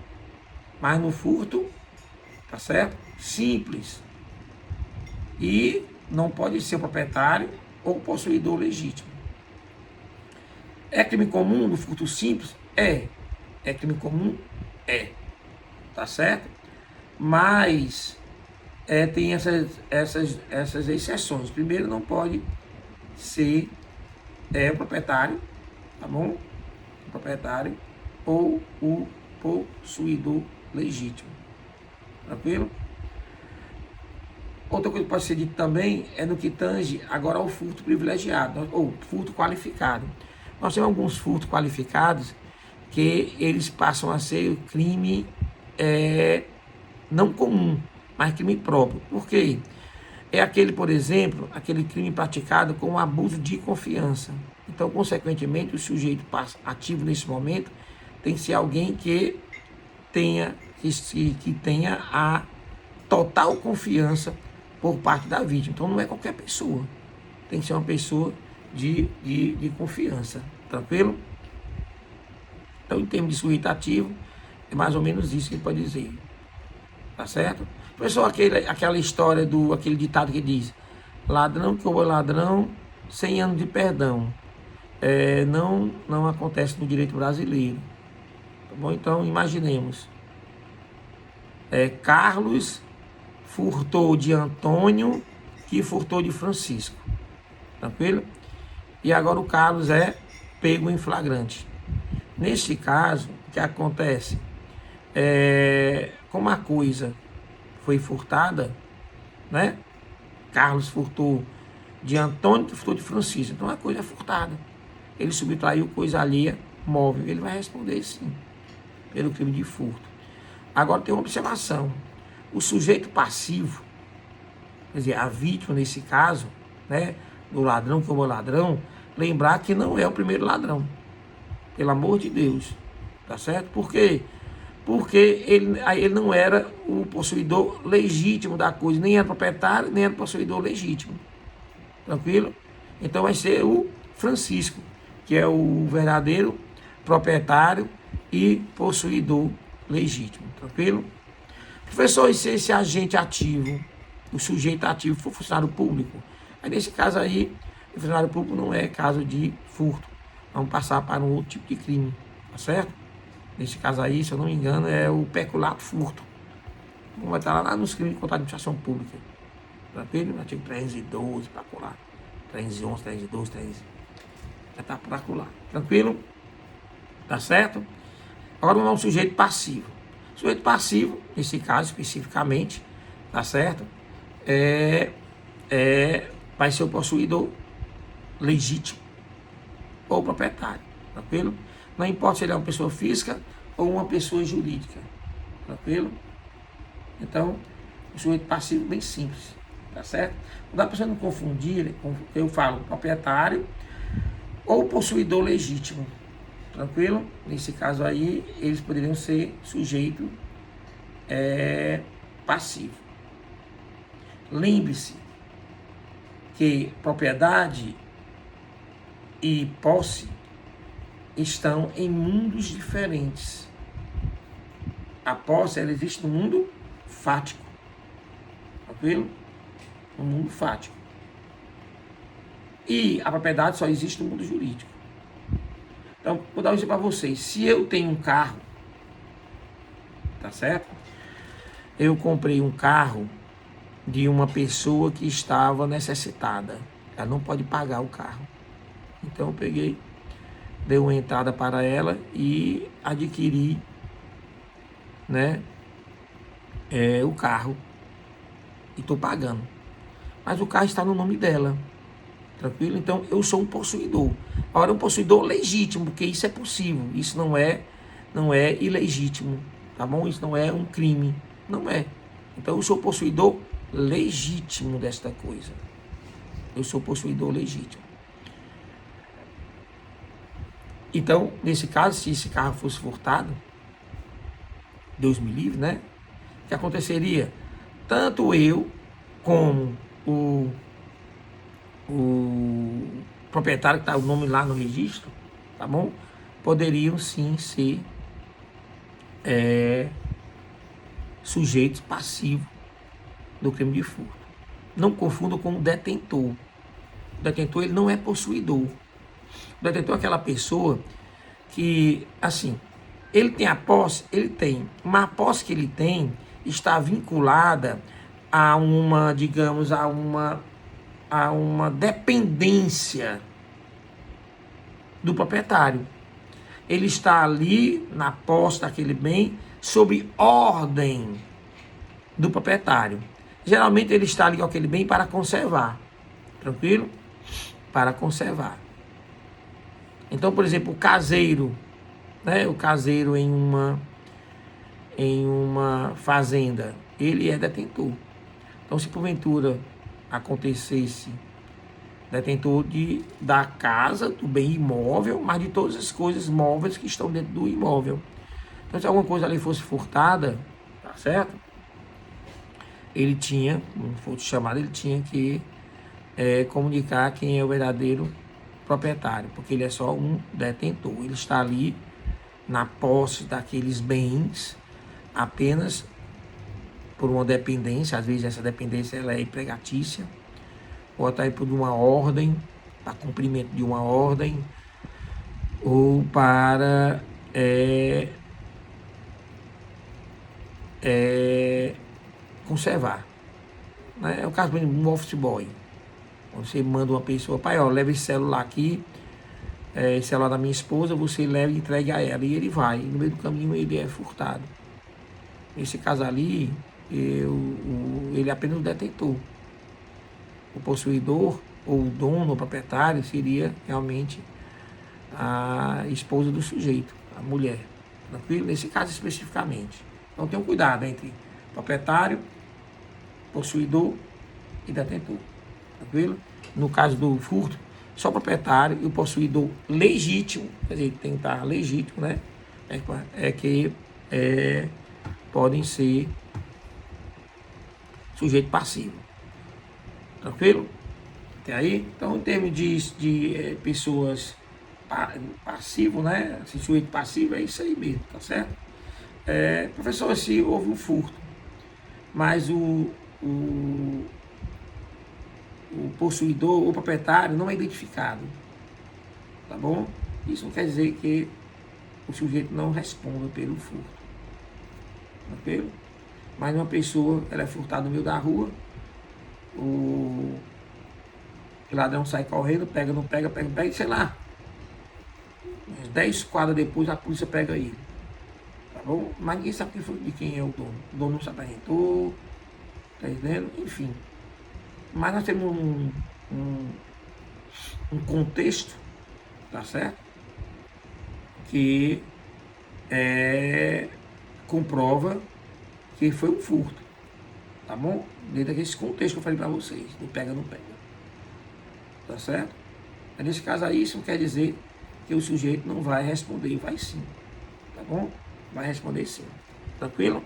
Mas no furto, tá certo? Simples. E não pode ser o proprietário ou possuidor legítimo. É crime comum no furto simples? É crime comum? Tá certo? Mas tem essas exceções. Primeiro, não pode ser o proprietário, tá bom? O proprietário ou o possuidor legítimo. Tranquilo? Outra coisa que pode ser dita também é no que tange agora ao furto privilegiado, ou furto qualificado. Nós temos alguns furtos qualificados que eles passam a ser crime não comum, mas crime próprio. Por quê? É aquele, por exemplo, aquele crime praticado com abuso de confiança. Então, consequentemente, o sujeito ativo nesse momento tem que ser alguém que tenha a total confiança por parte da vítima. Então, não é qualquer pessoa. Tem que ser uma pessoa de confiança. Tranquilo? Então, em termos de sujeito ativo, é mais ou menos isso que ele pode dizer. Tá certo? Pessoal, aquela história aquele ditado que diz: ladrão que rouba ladrão, 100 anos de perdão. Não acontece no direito brasileiro. Tá bom? Então, imaginemos. Carlos furtou de Antônio, que furtou de Francisco. Tranquilo? E agora o Carlos é pego em flagrante. Neste caso, o que acontece? Como a coisa foi furtada, né? Carlos furtou de Antônio, que furtou de Francisco. Então a coisa é furtada. Ele subtraiu coisa alheia móvel. Ele vai responder sim, pelo crime de furto. Agora tem uma observação. O sujeito passivo, quer dizer, a vítima nesse caso, né, do ladrão que roubou ladrão, lembrar que não é o primeiro ladrão. Pelo amor de Deus. Tá certo? Por quê? Porque ele não era o possuidor legítimo da coisa, nem era proprietário, nem era possuidor legítimo. Tranquilo? Então vai ser o Francisco, que é o verdadeiro proprietário e possuidor legítimo. Tranquilo? Professor, e se esse agente ativo, o sujeito ativo, for funcionário público? Aí nesse caso aí, o funcionário público não é caso de furto. Vamos passar para um outro tipo de crime. Tá certo? Nesse caso aí, se eu não me engano, é o peculato furto. Vai estar lá nos crimes contra a administração pública. Tranquilo? Artigo 312, para colar. 311, 312, 3... Vai estar para colar. Tranquilo? Tá certo? Agora vamos ao sujeito passivo. Sujeito passivo, nesse caso especificamente, tá certo? Vai ser o possuidor legítimo ou proprietário. Tranquilo? Não importa se ele é uma pessoa física ou uma pessoa jurídica. Tranquilo? Então, o sujeito passivo bem simples. Tá certo? Não dá para você não confundir, eu falo proprietário ou possuidor legítimo. Tranquilo? Nesse caso aí, eles poderiam ser sujeito passivo. Lembre-se que propriedade e posse estão em mundos diferentes. A posse, ela existe no mundo fático. Tranquilo? No mundo fático. E a propriedade só existe no mundo jurídico. Então, vou dar um exemplo para vocês. Se eu tenho um carro, tá certo? Eu comprei um carro de uma pessoa que estava necessitada. Ela não pode pagar o carro. Então, eu peguei, dei uma entrada para ela e adquiri, né, o carro. E estou pagando. Mas o carro está no nome dela. Tranquilo? Então, eu sou um possuidor. Agora, um possuidor legítimo, porque isso é possível. Isso não é ilegítimo, tá bom? Isso não é um crime. Não é. Então, eu sou possuidor legítimo desta coisa. Eu sou possuidor legítimo. Então, nesse caso, se esse carro fosse furtado, Deus me livre, né? O que aconteceria? Tanto eu como o proprietário que está o nome lá no registro, tá bom? Poderiam sim ser sujeitos passivos do crime de furto. Não confunda com o detentor. O detentor, ele não é possuidor. O detentor é aquela pessoa que, assim, ele tem a posse, ele tem, mas a posse que ele tem está vinculada a uma, digamos, a uma dependência do proprietário. Ele está ali na posse daquele bem sob ordem do proprietário. Geralmente ele está ali com aquele bem para conservar. Tranquilo? Para conservar. Então, por exemplo, o caseiro, né? O caseiro em uma fazenda, ele é detentor. Então, se porventura acontecesse detentor da casa, do bem imóvel, mas de todas as coisas móveis que estão dentro do imóvel. Então, se alguma coisa ali fosse furtada, tá certo? Ele tinha, não fosse chamado, ele tinha que comunicar quem é o verdadeiro proprietário, porque ele é só um detentor. Ele está ali na posse daqueles bens apenas por uma dependência. Às vezes essa dependência ela é empregatícia, ou até por uma ordem, para cumprimento de uma ordem, ou para conservar. Né? É o caso de um office boy. Quando você manda uma pessoa, pai, ó, leva esse celular aqui, esse celular da minha esposa, você leva e entrega a ela. E ele vai, e no meio do caminho ele é furtado. Nesse caso ali, ele é apenas o detentor. O possuidor, ou o dono, o proprietário, seria realmente a esposa do sujeito, a mulher. Tranquilo? Nesse caso especificamente. Então tenham cuidado entre proprietário, possuidor e detentor. Tranquilo? No caso do furto, só o proprietário e o possuidor legítimo, quer dizer, tem que estar legítimo, né? Podem ser sujeito passivo. Tranquilo? Até aí? Então, em termos de pessoas passivo, né? Assim, sujeito passivo, é isso aí mesmo, tá certo? Professor, se houve um furto, mas o possuidor, o proprietário não é identificado, tá bom? Isso não quer dizer que o sujeito não responda pelo furto, tranquilo? Mas uma pessoa, ela é furtada no meio da rua, o ladrão sai correndo, pega, e sei lá, uns 10 quadras depois a polícia pega ele, tá bom? Mas ninguém sabe de quem é o dono. O dono não se apresentou, tá entendendo? Enfim. Mas nós temos um contexto, tá certo? Que comprova que foi um furto, tá bom? Dentro desse contexto que eu falei para vocês, do pega, não pega, tá certo? Mas nesse caso aí, isso não quer dizer que o sujeito não vai responder, vai sim, tá bom? Vai responder sim, tranquilo?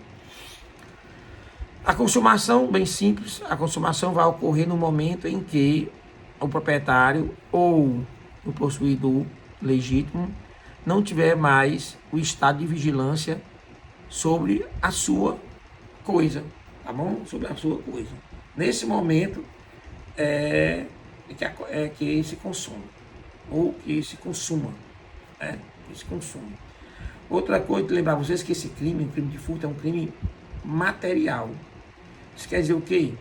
A consumação, bem simples, a consumação vai ocorrer no momento em que o proprietário ou o possuidor legítimo não tiver mais o estado de vigilância sobre a sua coisa, tá bom? Sobre a sua coisa. Nesse momento é que se consome, ou que se consuma, né? Que se consuma. Outra coisa, de lembrar vocês que esse crime, o crime de furto, é um crime material. Isso quer dizer o quê?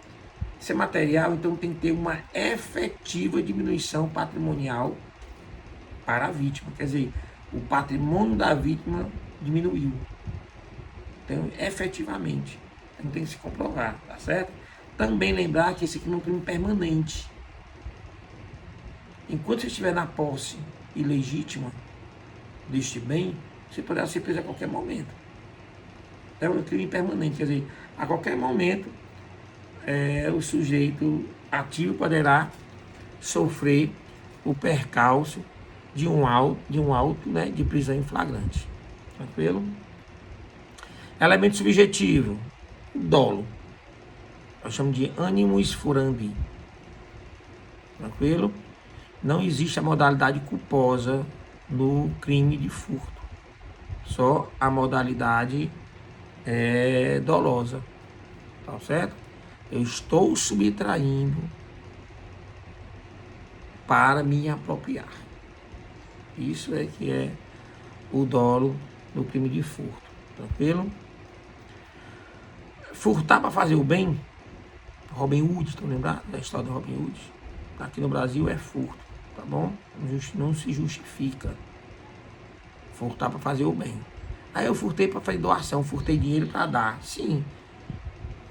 Se é material, então tem que ter uma efetiva diminuição patrimonial para a vítima. Quer dizer, o patrimônio da vítima diminuiu. Então, efetivamente. Então tem que se comprovar, tá certo? Também lembrar que esse aqui é um crime permanente. Enquanto você estiver na posse ilegítima deste bem, você poderá ser preso a qualquer momento. É um crime permanente, quer dizer, a qualquer momento o sujeito ativo poderá sofrer o percalço de um auto, né, de prisão em flagrante. Tranquilo? Elemento subjetivo, dolo. Eu chamo de animus furandi. Tranquilo? Não existe a modalidade culposa no crime de furto. Só a modalidade dolosa. Tá certo? Eu estou subtraindo para me apropriar. Isso é que é o dolo no crime de furto. Tranquilo? Furtar para fazer o bem, Robin Hood, estão lembrados da história do Robin Hood? Aqui no Brasil é furto, tá bom? Não se justifica. Furtar para fazer o bem. Aí eu furtei para fazer doação, furtei dinheiro para dar. Sim.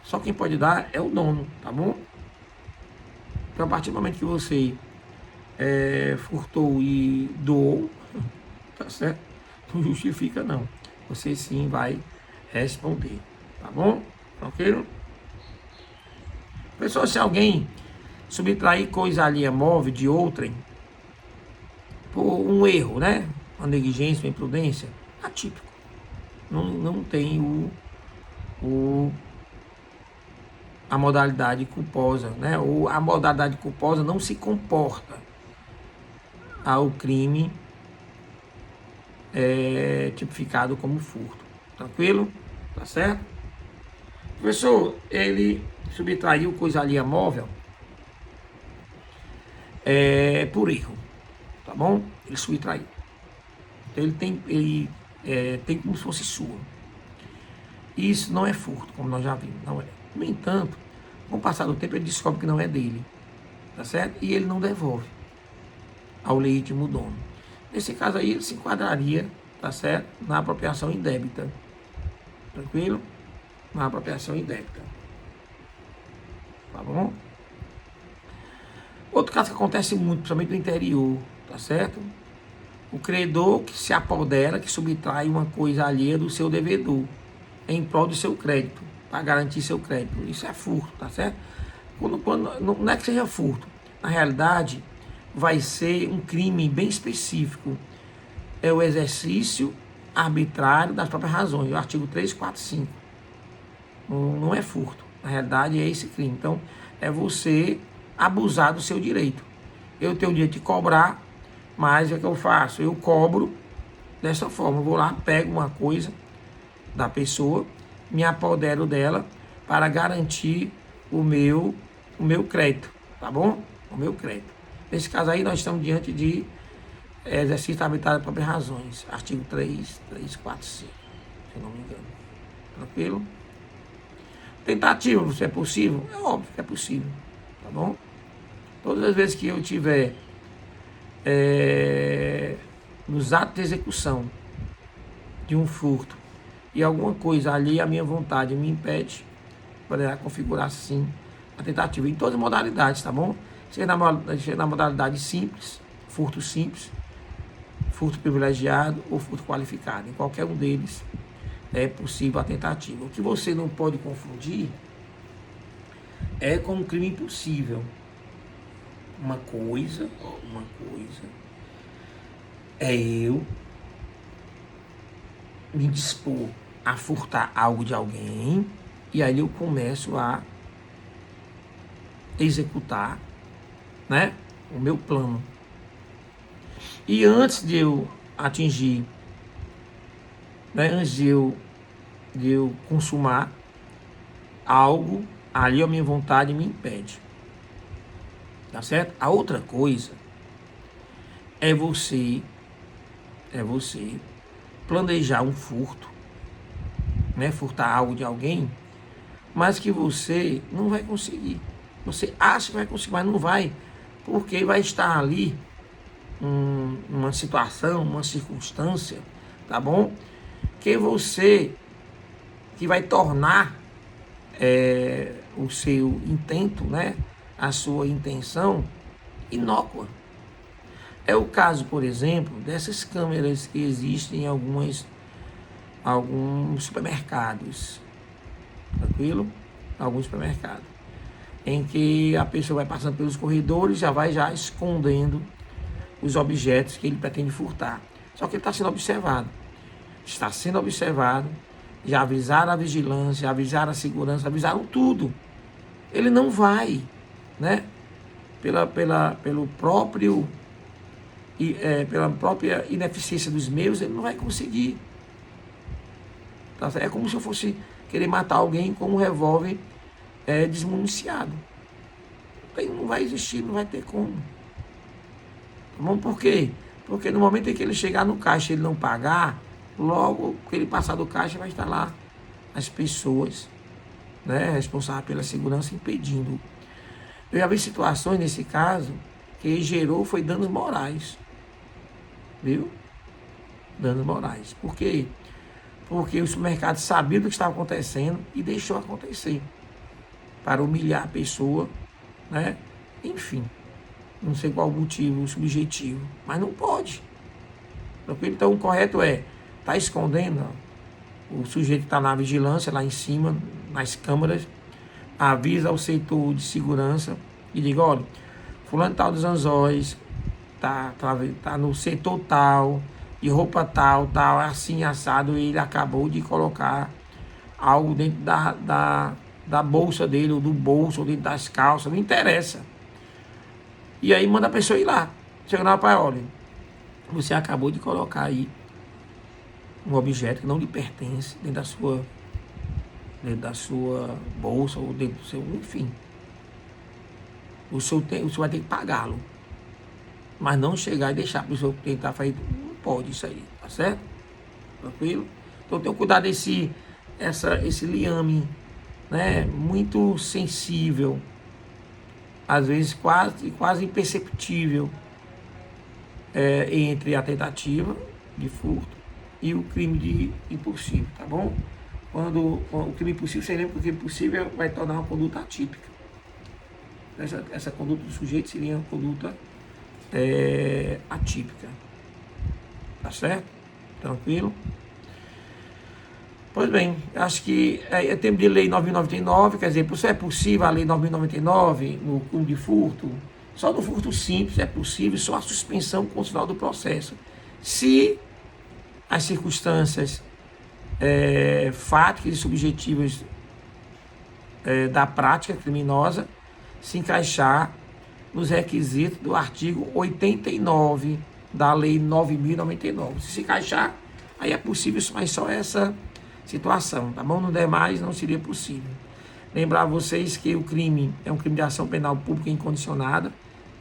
Só quem pode dar é o dono, tá bom? Então a partir do momento que você furtou e doou, tá certo? Não justifica não. Você sim vai responder, tá bom? Tranquilo? Pessoal, se alguém subtrair coisa alheia móvel de outrem por um erro, né? Uma negligência, uma imprudência, atípico. Não tem a modalidade culposa, né? Ou a modalidade culposa não se comporta ao crime tipificado como furto. Tranquilo? Tá certo? O professor, ele subtraiu coisa alheia móvel por erro, tá bom? Ele subtraiu. Então ele tem como se fosse sua. Isso não é furto, como nós já vimos, não é. No entanto, com o passar do tempo, ele descobre que não é dele, tá certo? E ele não devolve ao legítimo dono. Nesse caso aí, ele se enquadraria, tá certo? Na apropriação indébita. Tranquilo? Na apropriação indébita. Tá bom? Outro caso que acontece muito, principalmente no interior, tá certo? O credor que se apodera, que subtrai uma coisa alheia do seu devedor, em prol do seu crédito, para garantir seu crédito. Isso é furto, tá certo? Não é que seja furto. Na realidade, vai ser um crime bem específico. É o exercício arbitrário das próprias razões, o artigo 345. Não é furto. Na realidade, é esse crime. Então, é você abusar do seu direito. Eu tenho o direito de cobrar, mas o que eu faço? Eu cobro dessa forma. Eu vou lá, pego uma coisa da pessoa, me apodero dela para garantir o meu crédito, tá bom? O meu crédito. Nesse caso aí, nós estamos diante de exercício arbitrário por próprias razões. Artigo 345, se eu não me engano. Tranquilo? Tentativa, se é possível? É óbvio que é possível, tá bom? Todas as vezes que eu tiver nos atos de execução de um furto e alguma coisa ali à minha vontade me impede, poderá configurar sim a tentativa em todas as modalidades, tá bom? Seja na modalidade simples, furto privilegiado ou furto qualificado. Em qualquer um deles é possível a tentativa. O que você não pode confundir é com um crime impossível. Uma coisa é eu me dispor a furtar algo de alguém e aí eu começo a executar, né, o meu plano. E antes de eu atingir, né, antes de eu consumar algo, ali a minha vontade me impede. Tá certo? A outra coisa é você planejar um furto, né, furtar algo de alguém, mas que você não vai conseguir. Você acha que vai conseguir, mas não vai, porque vai estar ali uma situação, uma circunstância, tá bom? Que vai tornar o seu intento, né, a sua intenção inócua. É o caso, por exemplo, dessas câmeras que existem em alguns supermercados, tranquilo? Alguns supermercados, em que a pessoa vai passando pelos corredores, já vai escondendo os objetos que ele pretende furtar. Só que ele está sendo observado, já avisaram a vigilância, já avisaram a segurança, avisaram tudo. Ele não vai, né? Pelo próprio pela própria ineficiência dos meios, ele não vai conseguir. Tá? É como se eu fosse querer matar alguém com um revólver desmuniciado. Não vai existir, não vai ter como. Tá bom? Por quê? Porque no momento em que ele chegar no caixa e ele não pagar, logo que ele passar do caixa, vai estar lá as pessoas, né, responsáveis pela segurança impedindo. Eu já vi situações nesse caso que gerou foi danos morais. Viu? Danos morais. Por quê? Porque o supermercado sabia do que estava acontecendo e deixou acontecer. Para humilhar a pessoa, né? Enfim, não sei qual o motivo, o subjetivo, mas não pode. Então o correto tá escondendo, ó, o sujeito está na vigilância, lá em cima, nas câmeras, avisa ao setor de segurança e diga, olha, fulano tal dos Anzóis, tá no setor tal, de roupa tal, assim, assado, e ele acabou de colocar algo dentro da bolsa dele, ou do bolso, ou dentro das calças, não interessa. E aí manda a pessoa ir lá. Chega lá, pai, olha, você acabou de colocar aí um objeto que não lhe pertence dentro da sua bolsa, ou dentro do seu, enfim. O senhor vai ter que pagá-lo. Mas não chegar e deixar a pessoa tentar fazer, não pode isso aí, tá certo? Tranquilo? Então tenha cuidado esse liame, né, muito sensível, às vezes quase imperceptível, entre a tentativa de furto e o crime de impossível, tá bom? Quando o crime impossível, você lembra que o crime impossível vai tornar uma conduta atípica. Essa conduta do sujeito seria uma conduta atípica. Tá certo? Tranquilo? Pois bem, acho que é tempo de lei 9.099, quer dizer, se é possível a lei 9.099 no crime de furto, só no furto simples é possível só a suspensão condicional do processo. Se as circunstâncias fáticas e subjetivas da prática criminosa se encaixar nos requisitos do artigo 89 da lei 9.099. Se encaixar, aí é possível, mas só essa situação, tá bom? No demais, não seria possível. Lembrar a vocês que o crime é um crime de ação penal pública incondicionada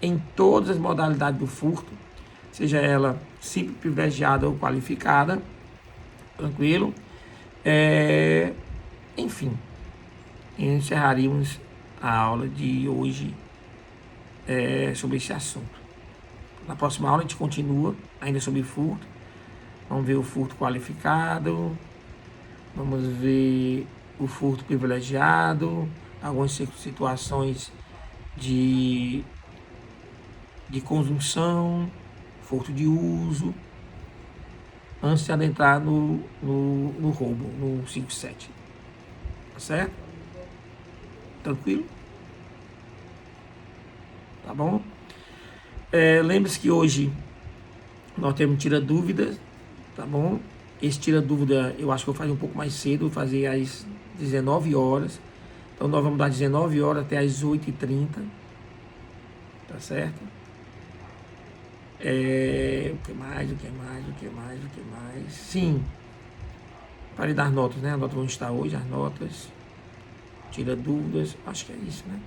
em todas as modalidades do furto, seja ela simples, privilegiada ou qualificada, tranquilo? Enfim, encerraríamos a aula de hoje sobre esse assunto. Na próxima aula a gente continua ainda sobre furto. Vamos ver o furto qualificado, vamos ver o furto privilegiado, algumas situações de conjunção, furto de uso, antes de adentrar no roubo, no 57. Tá certo? Tranquilo? Tá bom? Lembre-se que hoje nós temos Tira Dúvidas, tá bom? Esse Tira Dúvida eu acho que eu vou fazer um pouco mais cedo, vou fazer às 19 horas. Então nós vamos dar 19 horas até às 8h30, tá certo? O que mais, o que mais, o que mais, o que mais? Sim, para lhe dar notas, né? As notas vão estar hoje, as notas. Tira dúvidas, acho que é isso, né?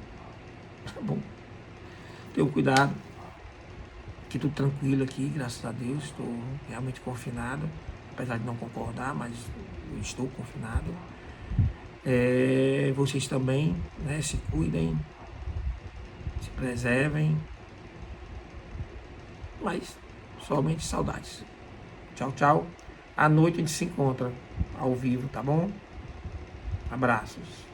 Tá bom. Tenha cuidado. Aqui tudo tranquilo aqui, graças a Deus. Estou realmente confinado. Apesar de não concordar, mas eu estou confinado. Vocês também, né? Se cuidem, se preservem. Mas somente saudades. Tchau, tchau. À noite a gente se encontra ao vivo, tá bom? Abraços.